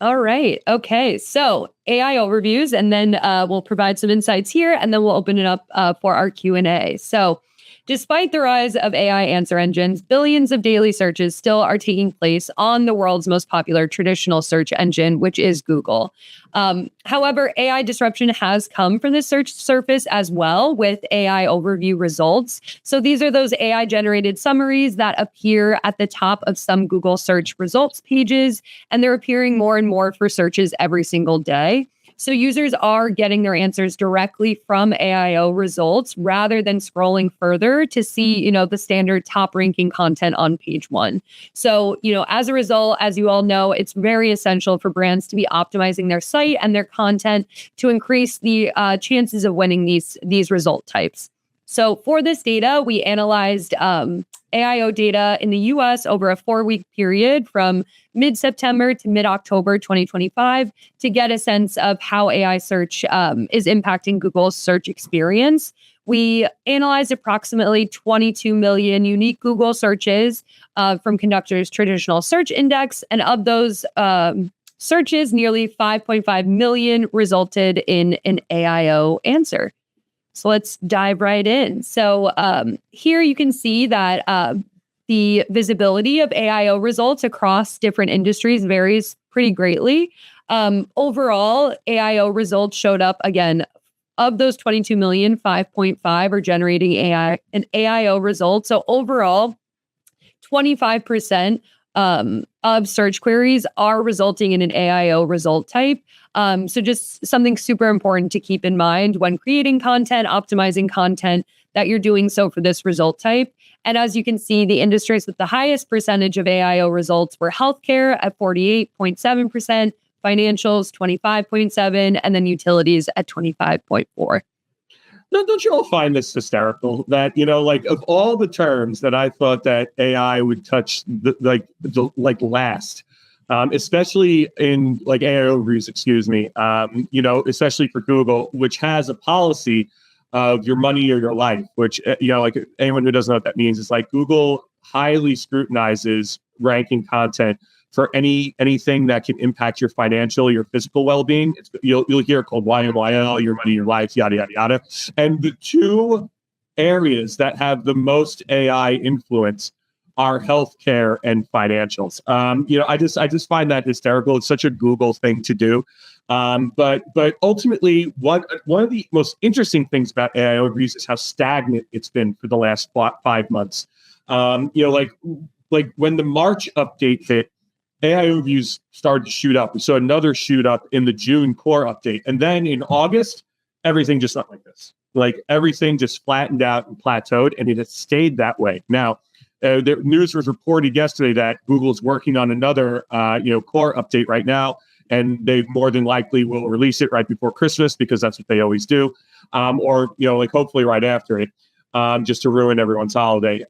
All right. Okay. So AI overviews, and then we'll provide some insights here, and then we'll open it up for our Q&A. So despite the rise of AI answer engines, billions of daily searches still are taking place on the world's most popular traditional search engine, which is Google. However, AI disruption has come from the search surface as well with AI overview results. So these are those AI-generated summaries that appear at the top of some Google search results pages, and they're appearing more and more for searches every single day. So users are getting their answers directly from AIO results rather than scrolling further to see, the standard top ranking content on page 1. So, as a result, as you all know, it's very essential for brands to be optimizing their site and their content to increase the chances of winning these result types. So for this data, we analyzed AIO data in the US over a 4-week period from mid-September to mid-October 2025 to get a sense of how AI search is impacting Google's search experience. We analyzed approximately 22 million unique Google searches from Conductor's traditional search index, and of those searches, nearly 5.5 million resulted in an AIO answer. So let's dive right in. So here you can see that the visibility of AIO results across different industries varies pretty greatly. Overall, AIO results showed up again. Of those 22 million, 5.5 are generating an AIO result. So overall, 25% of search queries are resulting in an AIO result type. So just something super important to keep in mind when creating content, optimizing content, that you're doing so for this result type. And as you can see, the industries with the highest percentage of AIO results were healthcare at 48.7%, financials 25.7%, and then utilities at 25.4%. Don't you all find this hysterical that, of all the terms that I thought that AI would touch last, especially in AIO reviews, especially for Google, which has a policy of your money or your life, which, anyone who doesn't know what that means, is Google highly scrutinizes ranking content for anything that can impact your financial, your physical well-being. You'll hear it called YMYL, your money, your life, yada, yada, yada. And the two areas that have the most AI influence are healthcare and financials. I just find that hysterical. It's such a Google thing to do. But ultimately, one of the most interesting things about AIO reviews is how stagnant it's been for the last 5 months. When the March update hit, AIO reviews started to shoot up. We saw another shoot up in the June core update. And then in August, everything just went like this. Everything just flattened out and plateaued, and it has stayed that way. Now, the news was reported yesterday that Google is working on another, core update right now, and they more than likely will release it right before Christmas because that's what they always do, or hopefully right after it. Just to ruin everyone's holiday.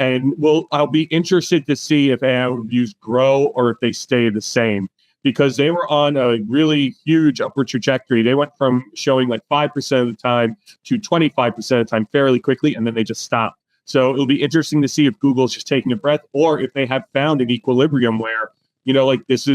And I'll be interested to see if AI reviews grow or if they stay the same, because they were on a really huge upward trajectory. They went from showing 5% of the time to 25% of the time fairly quickly, and then they just stopped. So it'll be interesting to see if Google's just taking a breath or if they have found an equilibrium where, like these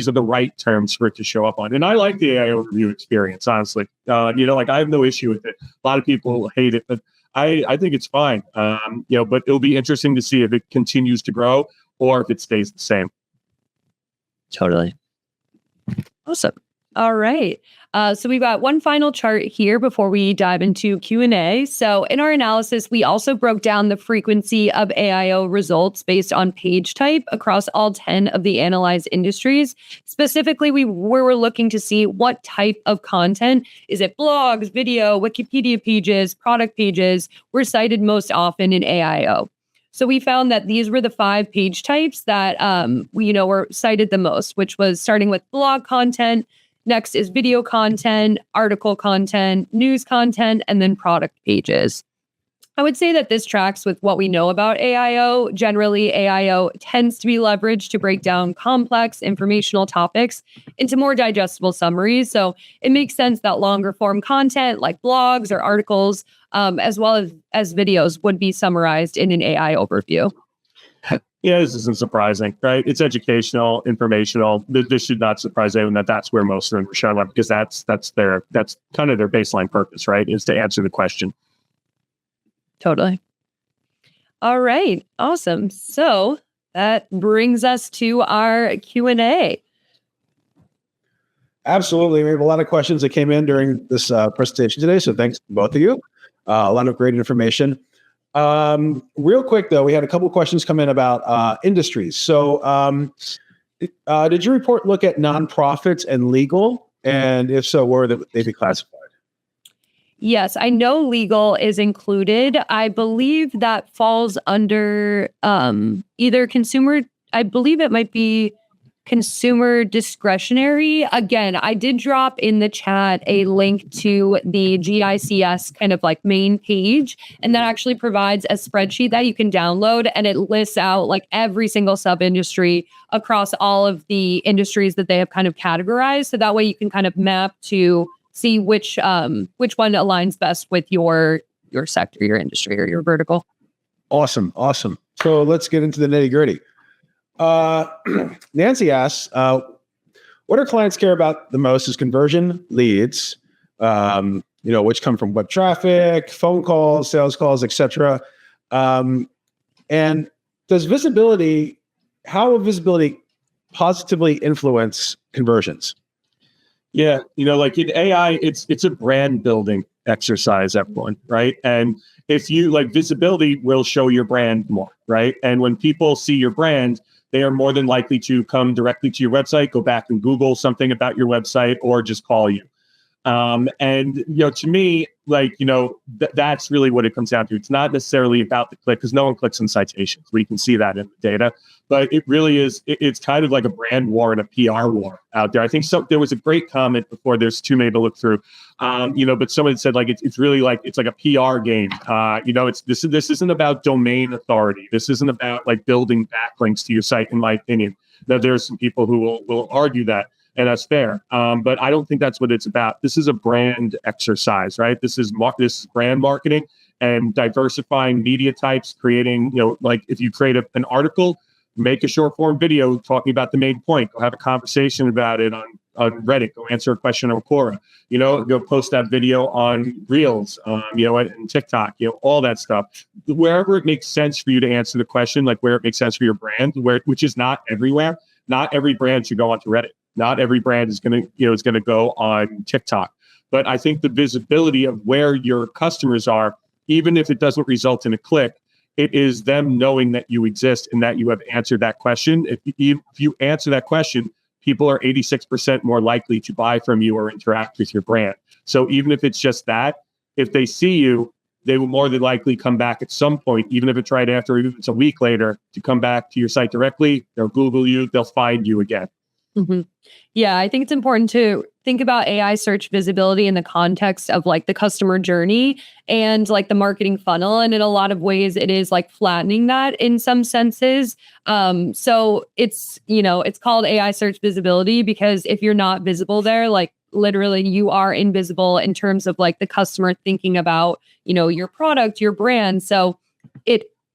are the right terms for it to show up on. And I like the AI overview experience, honestly. Like I have no issue with it. A lot of people hate it, but I think it's fine. But it'll be interesting to see if it continues to grow or if it stays the same. Totally. Awesome. All right. So we've got one final chart here before we dive into Q&A. So in our analysis, we also broke down the frequency of AEO results based on page type across all 10 of the analyzed industries. Specifically, we were looking to see what type of content, is it blogs, video, Wikipedia pages, product pages, were cited most often in AEO. So we found that these were the 5 page types that were cited the most, which was starting with blog content. Next is video content, article content, news content, and then product pages. I would say that this tracks with what we know about AEO. Generally, AEO tends to be leveraged to break down complex informational topics into more digestible summaries. So it makes sense that longer form content like blogs or articles, as well as videos, would be summarized in an AI overview. Yeah, this isn't surprising, right? It's educational, informational. This should not surprise anyone that's where most of them are showing up, because that's kind of their baseline purpose, right? Is to answer the question. Totally. All right. Awesome. So that brings us to our Q&A. Absolutely. We have a lot of questions that came in during this presentation today. So thanks to both of you. A lot of great information. Real quick, though, we had a couple of questions come in about industries. So did your report look at nonprofits and legal? And if so, where would they be classified? Yes, I know legal is included. I believe that falls under either consumer. I believe it might be consumer discretionary. Again, I did drop in the chat a link to the GICS kind of like main page, and that actually provides a spreadsheet that you can download, and it lists out like every single sub-industry across all of the industries that they have kind of categorized. So that way you can kind of map to see which one aligns best with your sector, your industry, or your vertical. Awesome. So let's get into the nitty gritty. Nancy asks, what our clients care about the most is conversion, leads, which come from web traffic, phone calls, sales calls, etc. And how will visibility positively influence conversions? Yeah, like in AI, it's a brand building exercise, everyone, right? And if you like, visibility will show your brand more, right? And when people see your brand, they are more than likely to come directly to your website, go back and Google something about your website, or just call you. To me, that's really what it comes down to. It's not necessarily about the click, because no one clicks on citations. We can see that in the data, but it really is. It's kind of like a brand war and a PR war out there. I think there was a great comment before. There's too many to look through, but someone said it's really like it's like a PR game. This isn't about domain authority. This isn't about like building backlinks to your site. In my opinion, now there's some people who will argue that. And that's fair. But I don't think that's what it's about. This is a brand exercise, right? This is brand marketing and diversifying media types, creating, like if you create an article, make a short form video talking about the main point, go have a conversation about it on Reddit, go answer a question on Quora, go post that video on Reels, and TikTok, all that stuff. Wherever it makes sense for you to answer the question, like where it makes sense for your brand, which is not everywhere. Not every brand should go onto Reddit. Not every brand is going to go on TikTok. But I think the visibility of where your customers are, even if it doesn't result in a click, it is them knowing that you exist and that you have answered that question. If you answer that question, people are 86% more likely to buy from you or interact with your brand. So even if it's just that, if they see you, they will more than likely come back at some point, even if it's right after, even if it's a week later, to come back to your site directly. They'll Google you, they'll find you again. Mm-hmm. Yeah, I think it's important to think about AI search visibility in the context of like the customer journey and like the marketing funnel. And in a lot of ways, it is like flattening that in some senses. So it's called AI search visibility because if you're not visible there, like literally you are invisible in terms of like the customer thinking about, your product, your brand. So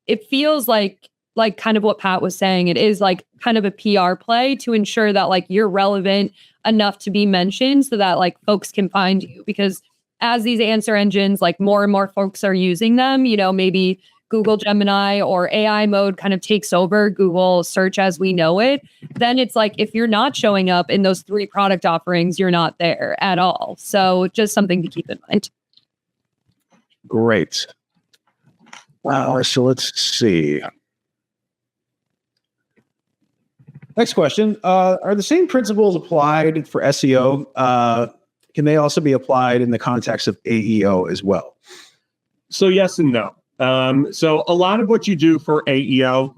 it feels like kind of what Pat was saying. It is like kind of a PR play to ensure that like you're relevant enough to be mentioned so that like folks can find you. Because as these answer engines, like more and more folks are using them, maybe Google Gemini or AI mode kind of takes over Google search as we know it, then it's like if you're not showing up in those 3 product offerings, you're not there at all. So just something to keep in mind. Great. Wow. So let's see. Next question. Are the same principles applied for SEO? Can they also be applied in the context of AEO as well? So yes and no. So a lot of what you do for AEO,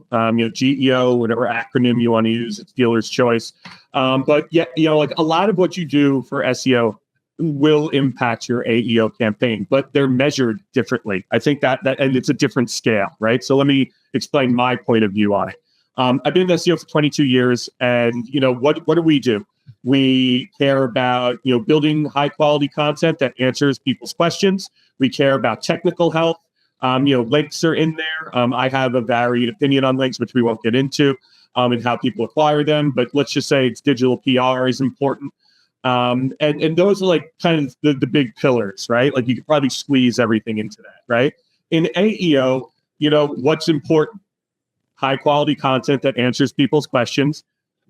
GEO, whatever acronym you want to use, it's dealer's choice. But yeah, like a lot of what you do for SEO will impact your AEO campaign, but they're measured differently. I think that and it's a different scale, right? So let me explain my point of view on it. I've been in SEO for 22 years, and what do we do? We care about building high quality content that answers people's questions. We care about technical health. Links are in there. I have a varied opinion on links, which we won't get into, and how people acquire them. But let's just say it's digital PR is important. And those are like kind of the big pillars, right? Like you could probably squeeze everything into that, right? In AEO, what's important? High quality content that answers people's questions,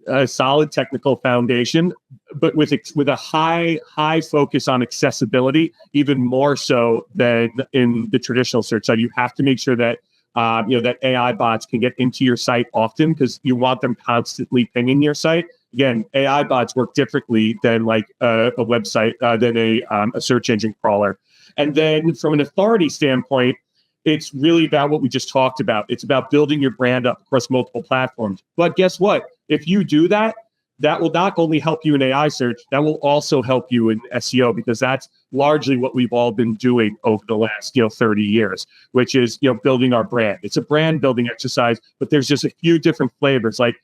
a solid technical foundation, but with a high focus on accessibility, even more so than in the traditional search side. You have to make sure that that AI bots can get into your site often, because you want them constantly pinging your site. Again, AI bots work differently than like a website, than a search engine crawler. And then from an authority standpoint, it's really about what we just talked about. It's about building your brand up across multiple platforms. But guess what? If you do that, that will not only help you in AI search, that will also help you in SEO, because that's largely what we've all been doing over the last 30 years, which is building our brand. It's a brand building exercise, but there's just a few different flavors. Like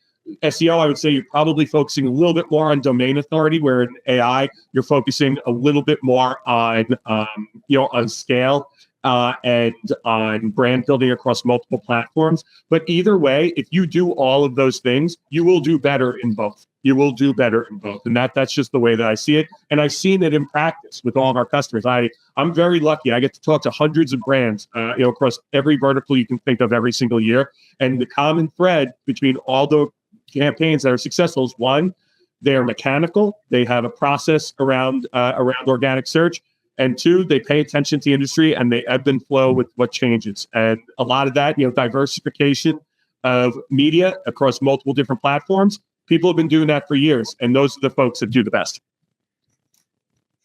SEO, I would say you're probably focusing a little bit more on domain authority, where in AI you're focusing a little bit more on on scale. And on brand building across multiple platforms. But either way, if you do all of those things, you will do better in both. And that's just the way that I see it. And I've seen it in practice with all of our customers. I'm very lucky. I get to talk to hundreds of brands, across every vertical you can think of every single year. And the common thread between all the campaigns that are successful is, one, they're mechanical. They have a process around organic search. And 2, they pay attention to the industry and they ebb and flow with what changes. And a lot of that, diversification of media across multiple different platforms, people have been doing that for years. And those are the folks that do the best.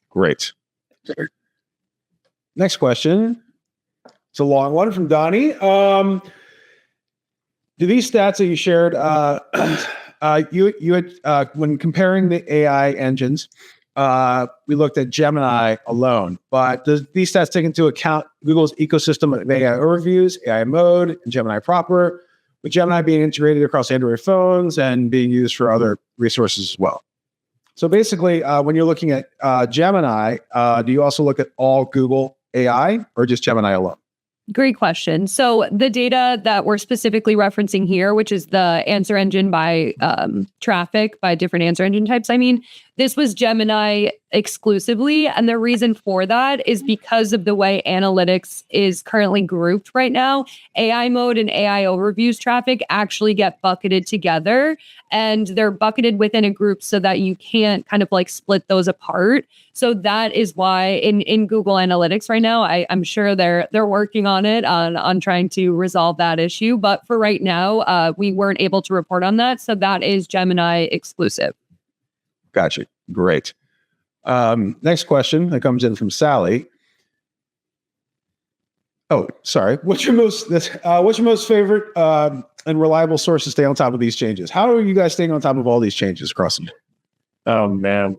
Great. Next question. It's a long one from Donnie. Do these stats that you shared, you had, when comparing the AI engines, we looked at Gemini alone, but does these stats take into account Google's ecosystem of AI overviews, AI mode, and Gemini proper, with Gemini being integrated across Android phones and being used for other resources as well? So basically, when you're looking at Gemini, do you also look at all Google AI or just Gemini alone? Great question. So the data that we're specifically referencing here, which is the answer engine by traffic, by different answer engine types, this was Gemini exclusively. And the reason for that is because of the way analytics is currently grouped right now. AI mode and AI overviews traffic actually get bucketed together, and they're bucketed within a group so that you can't kind of like split those apart. So that is why in Google Analytics right now, I'm sure they're working on it, on trying to resolve that issue. But for right now, we weren't able to report on that. So that is Gemini exclusive. Gotcha. Great. Next question that comes in from Sally. Oh, sorry. What's your most favorite and reliable source to stay on top of these changes? How are you guys staying on top of all these changes across them? Oh man.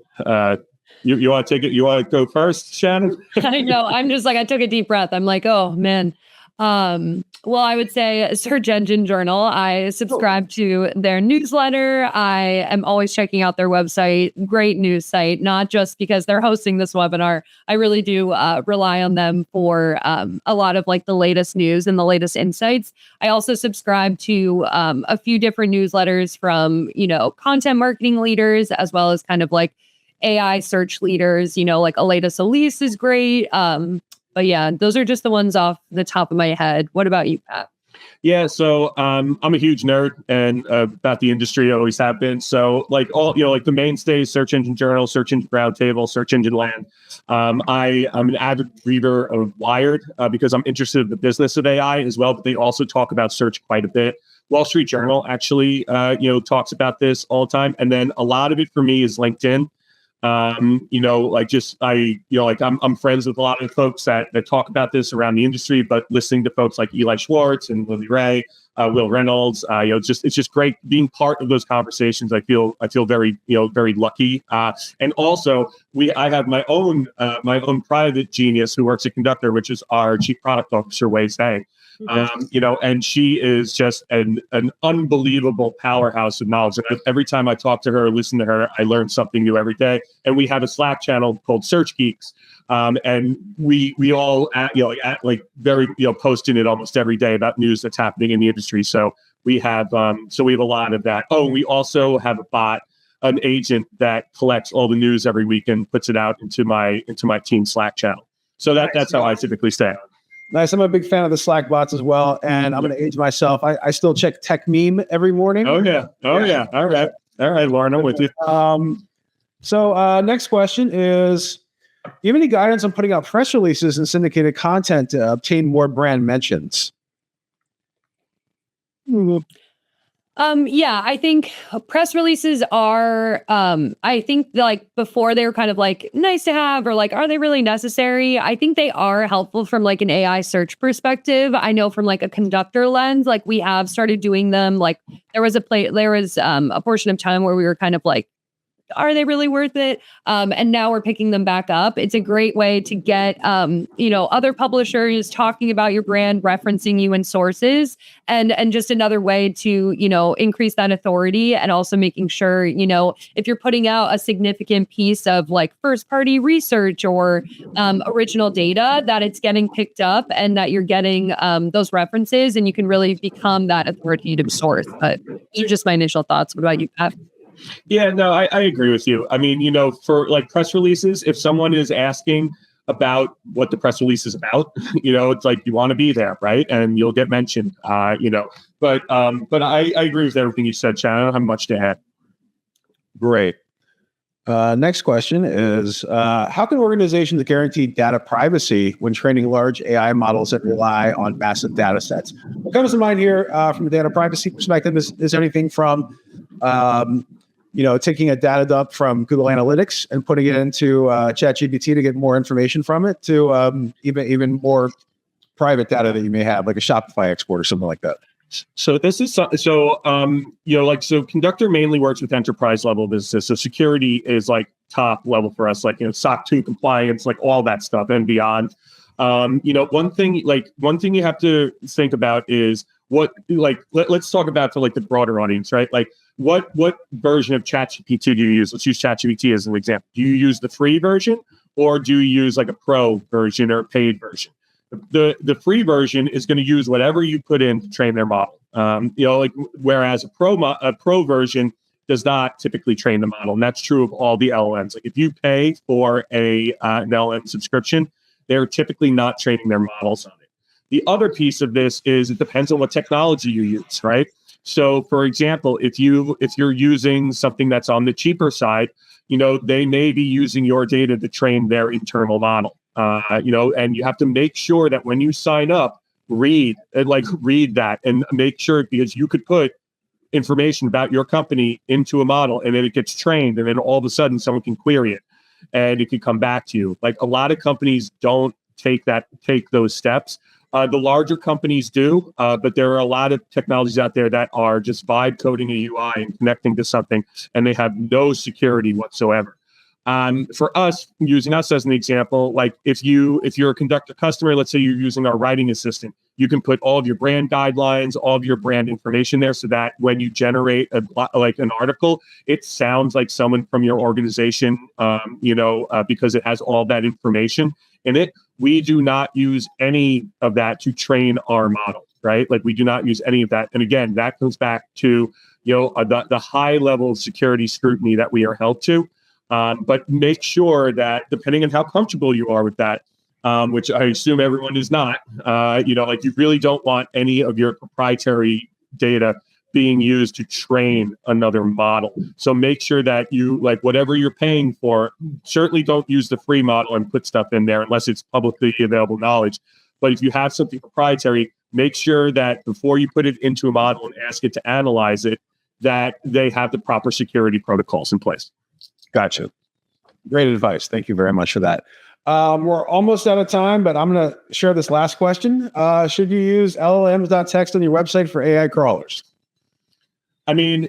You want to take it? You want to go first, Shannon? I know. I'm just like, I took a deep breath. I'm like, oh man. Well, I would say Search Engine Journal. I subscribe to their newsletter. I am always checking out their website. Great news site, not just because they're hosting this webinar. I really do rely on them for a lot of like the latest news and the latest insights. I also subscribe to a few different newsletters from, content marketing leaders, as well as kind of like AI search leaders, like Aleda Solis is great. But yeah, those are just the ones off the top of my head. What about you, Pat? Yeah, so I'm a huge nerd and about the industry. I always have been. So like like the mainstays, Search Engine Journal, Search Engine Roundtable, Search Engine Land. I'm an avid reader of Wired because I'm interested in the business of AI as well. But they also talk about search quite a bit. Wall Street Journal actually, talks about this all the time. And then a lot of it for me is LinkedIn. I'm friends with a lot of folks that talk about this around the industry, but listening to folks like Eli Schwartz and Lily Ray, Will Reynolds, it's just great being part of those conversations. I feel very, very lucky. And also I have my own private genius who works at Conductor, which is our chief product officer, Wei Zhang. And she is just an unbelievable powerhouse of knowledge. Every time I talk to her or listen to her, I learn something new every day. And we have a Slack channel called Search Geeks. And we all very, posting it almost every day about news that's happening in the industry. So we have a lot of that. Oh, we also have a bot, an agent that collects all the news every week and puts it out into my team Slack channel. So that's how I typically stay on. Nice. I'm a big fan of the Slack bots as well. And I'm going to age myself. I still check Tech Meme every morning. Oh, yeah. Yeah. All right, Lauren, I'm with you. So next question is, do you have any guidance on putting out press releases and syndicated content to obtain more brand mentions? Yeah, I think press releases are, I think like before they were kind of like nice to have, or like, are they really necessary? I think they are helpful from like an AI search perspective. I know from like a Conductor lens, like we have started doing them. Like there was a portion of time where we were kind of like, are they really worth it? And now we're picking them back up. It's a great way to get, other publishers talking about your brand, referencing you in sources, and just another way to, increase that authority, and also making sure, if you're putting out a significant piece of like first party research or original data, that it's getting picked up and that you're getting those references, and you can really become that authoritative source. But these are just my initial thoughts. What about you, Pat? Yeah, no, I agree with you. I mean, for like press releases, if someone is asking about what the press release is about, it's like you want to be there, right? And you'll get mentioned, But I agree with everything you said, Shannon. I don't have much to add. Great. Next question is, how can organizations guarantee data privacy when training large AI models that rely on massive data sets? What comes to mind here from a data privacy perspective is anything from taking a data dump from Google Analytics and putting it into ChatGPT to get more information from it, to even more private data that you may have, like a Shopify export or something like that. So this is so Conductor mainly works with enterprise level businesses. So security is like top level for us, like SOC 2 compliance, like all that stuff and beyond. One thing you have to think about is let's talk about for like the broader audience, right? Like what version of ChatGPT do you use? Let's use ChatGPT as an example. Do you use the free version, or do you use like a pro version or a paid version? The free version is going to use whatever you put in to train their model. Whereas a pro version does not typically train the model, and that's true of all the LLMs. Like if you pay for an LLM subscription, they're typically not training their models on it. The other piece of this is it depends on what technology you use, right? So, for example, if you're using something that's on the cheaper side, they may be using your data to train their internal model. And you have to make sure that when you sign up, read that and make sure, because you could put information about your company into a model and then it gets trained, and then all of a sudden someone can query it and it can come back to you. Like a lot of companies don't take those steps. The larger companies do, but there are a lot of technologies out there that are just vibe coding a UI and connecting to something, and they have no security whatsoever. For us, using us as an example, like if you're a Conductor customer, let's say you're using our writing assistant, you can put all of your brand guidelines, all of your brand information there, so that when you generate an article, it sounds like someone from your organization, because it has all that information in it. We do not use any of that to train our model, right? Like, we do not use any of that. And again, that comes back to, the high level of security scrutiny that we are held to. But make sure that, depending on how comfortable you are with that, which I assume everyone is not, you really don't want any of your proprietary data being used to train another model. So make sure that you, whatever you're paying for, certainly don't use the free model and put stuff in there unless it's publicly available knowledge. But if you have something proprietary, make sure that before you put it into a model and ask it to analyze it, that they have the proper security protocols in place. Gotcha. Great advice. Thank you very much for that. We're almost out of time, but I'm going to share this last question. Should you use LLMs.txt on your website for AI crawlers? I mean,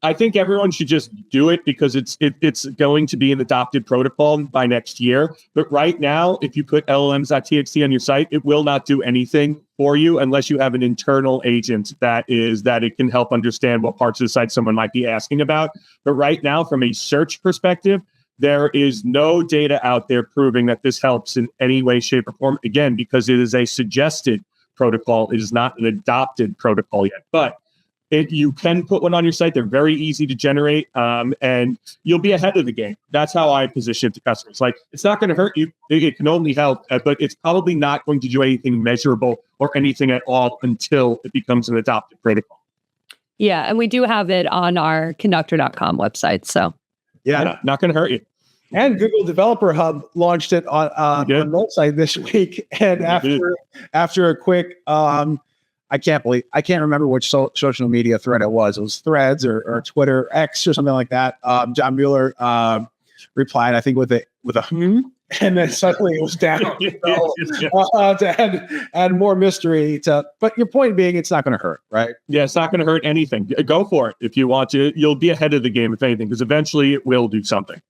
I think everyone should just do it because it's going to be an adopted protocol by next year. But right now, if you put LLMs.txt on your site, it will not do anything for you unless you have an internal agent that it can help understand what parts of the site someone might be asking about. But right now, from a search perspective, there is no data out there proving that this helps in any way, shape, or form. Again, because it is a suggested protocol. It is not an adopted protocol yet. But you can put one on your site. They're very easy to generate, and you'll be ahead of the game. That's how I position it to customers. Like, it's not going to hurt you. It can only help, but it's probably not going to do anything measurable or anything at all until it becomes an adopted protocol. Yeah, and we do have it on our conductor.com website. So yeah, not going to hurt you. And Google Developer Hub launched it on their website this week. And after a quick, I can't remember which social media thread it was. It was Threads or Twitter X or something like that. John Mueller replied, I think, with a and then suddenly it was down to add more mystery but your point being, it's not going to hurt, right? Yeah, it's not going to hurt anything. Go for it if you want to. You'll be ahead of the game, if anything, because eventually it will do something.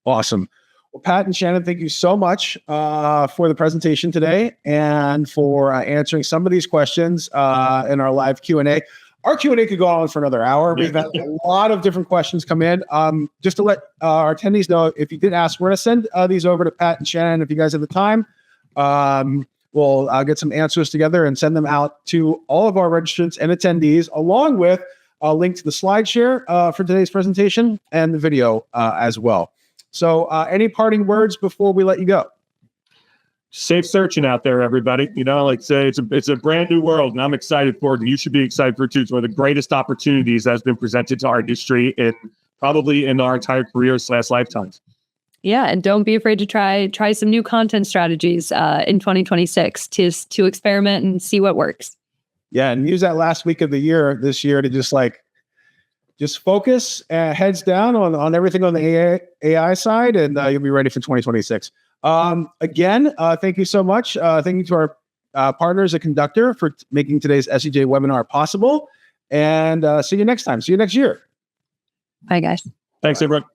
Awesome. Well, Pat and Shannon, thank you so much for the presentation today and for answering some of these questions in our live Q&A. Our Q&A could go on for another hour. We've had a lot of different questions come in. Just to let our attendees know, if you did ask, we're going to send these over to Pat and Shannon if you guys have the time. We'll get some answers together and send them out to all of our registrants and attendees, along with a link to the slide share for today's presentation and the video as well. So any parting words before we let you go? Safe searching out there, everybody. Like say, it's a brand new world, and I'm excited for it, and you should be excited for it too. It's one of the greatest opportunities that has been presented to our industry probably in our entire careers/lifetimes. Yeah, and don't be afraid to try some new content strategies in 2026 to experiment and see what works. Yeah, and use that last week of the year this year to just focus heads down on everything on the AI side, and you'll be ready for 2026. Again, thank you so much. Thank you to our partners at Conductor for making today's SEJ webinar possible. And see you next time. See you next year. Bye, guys. Thanks, everyone.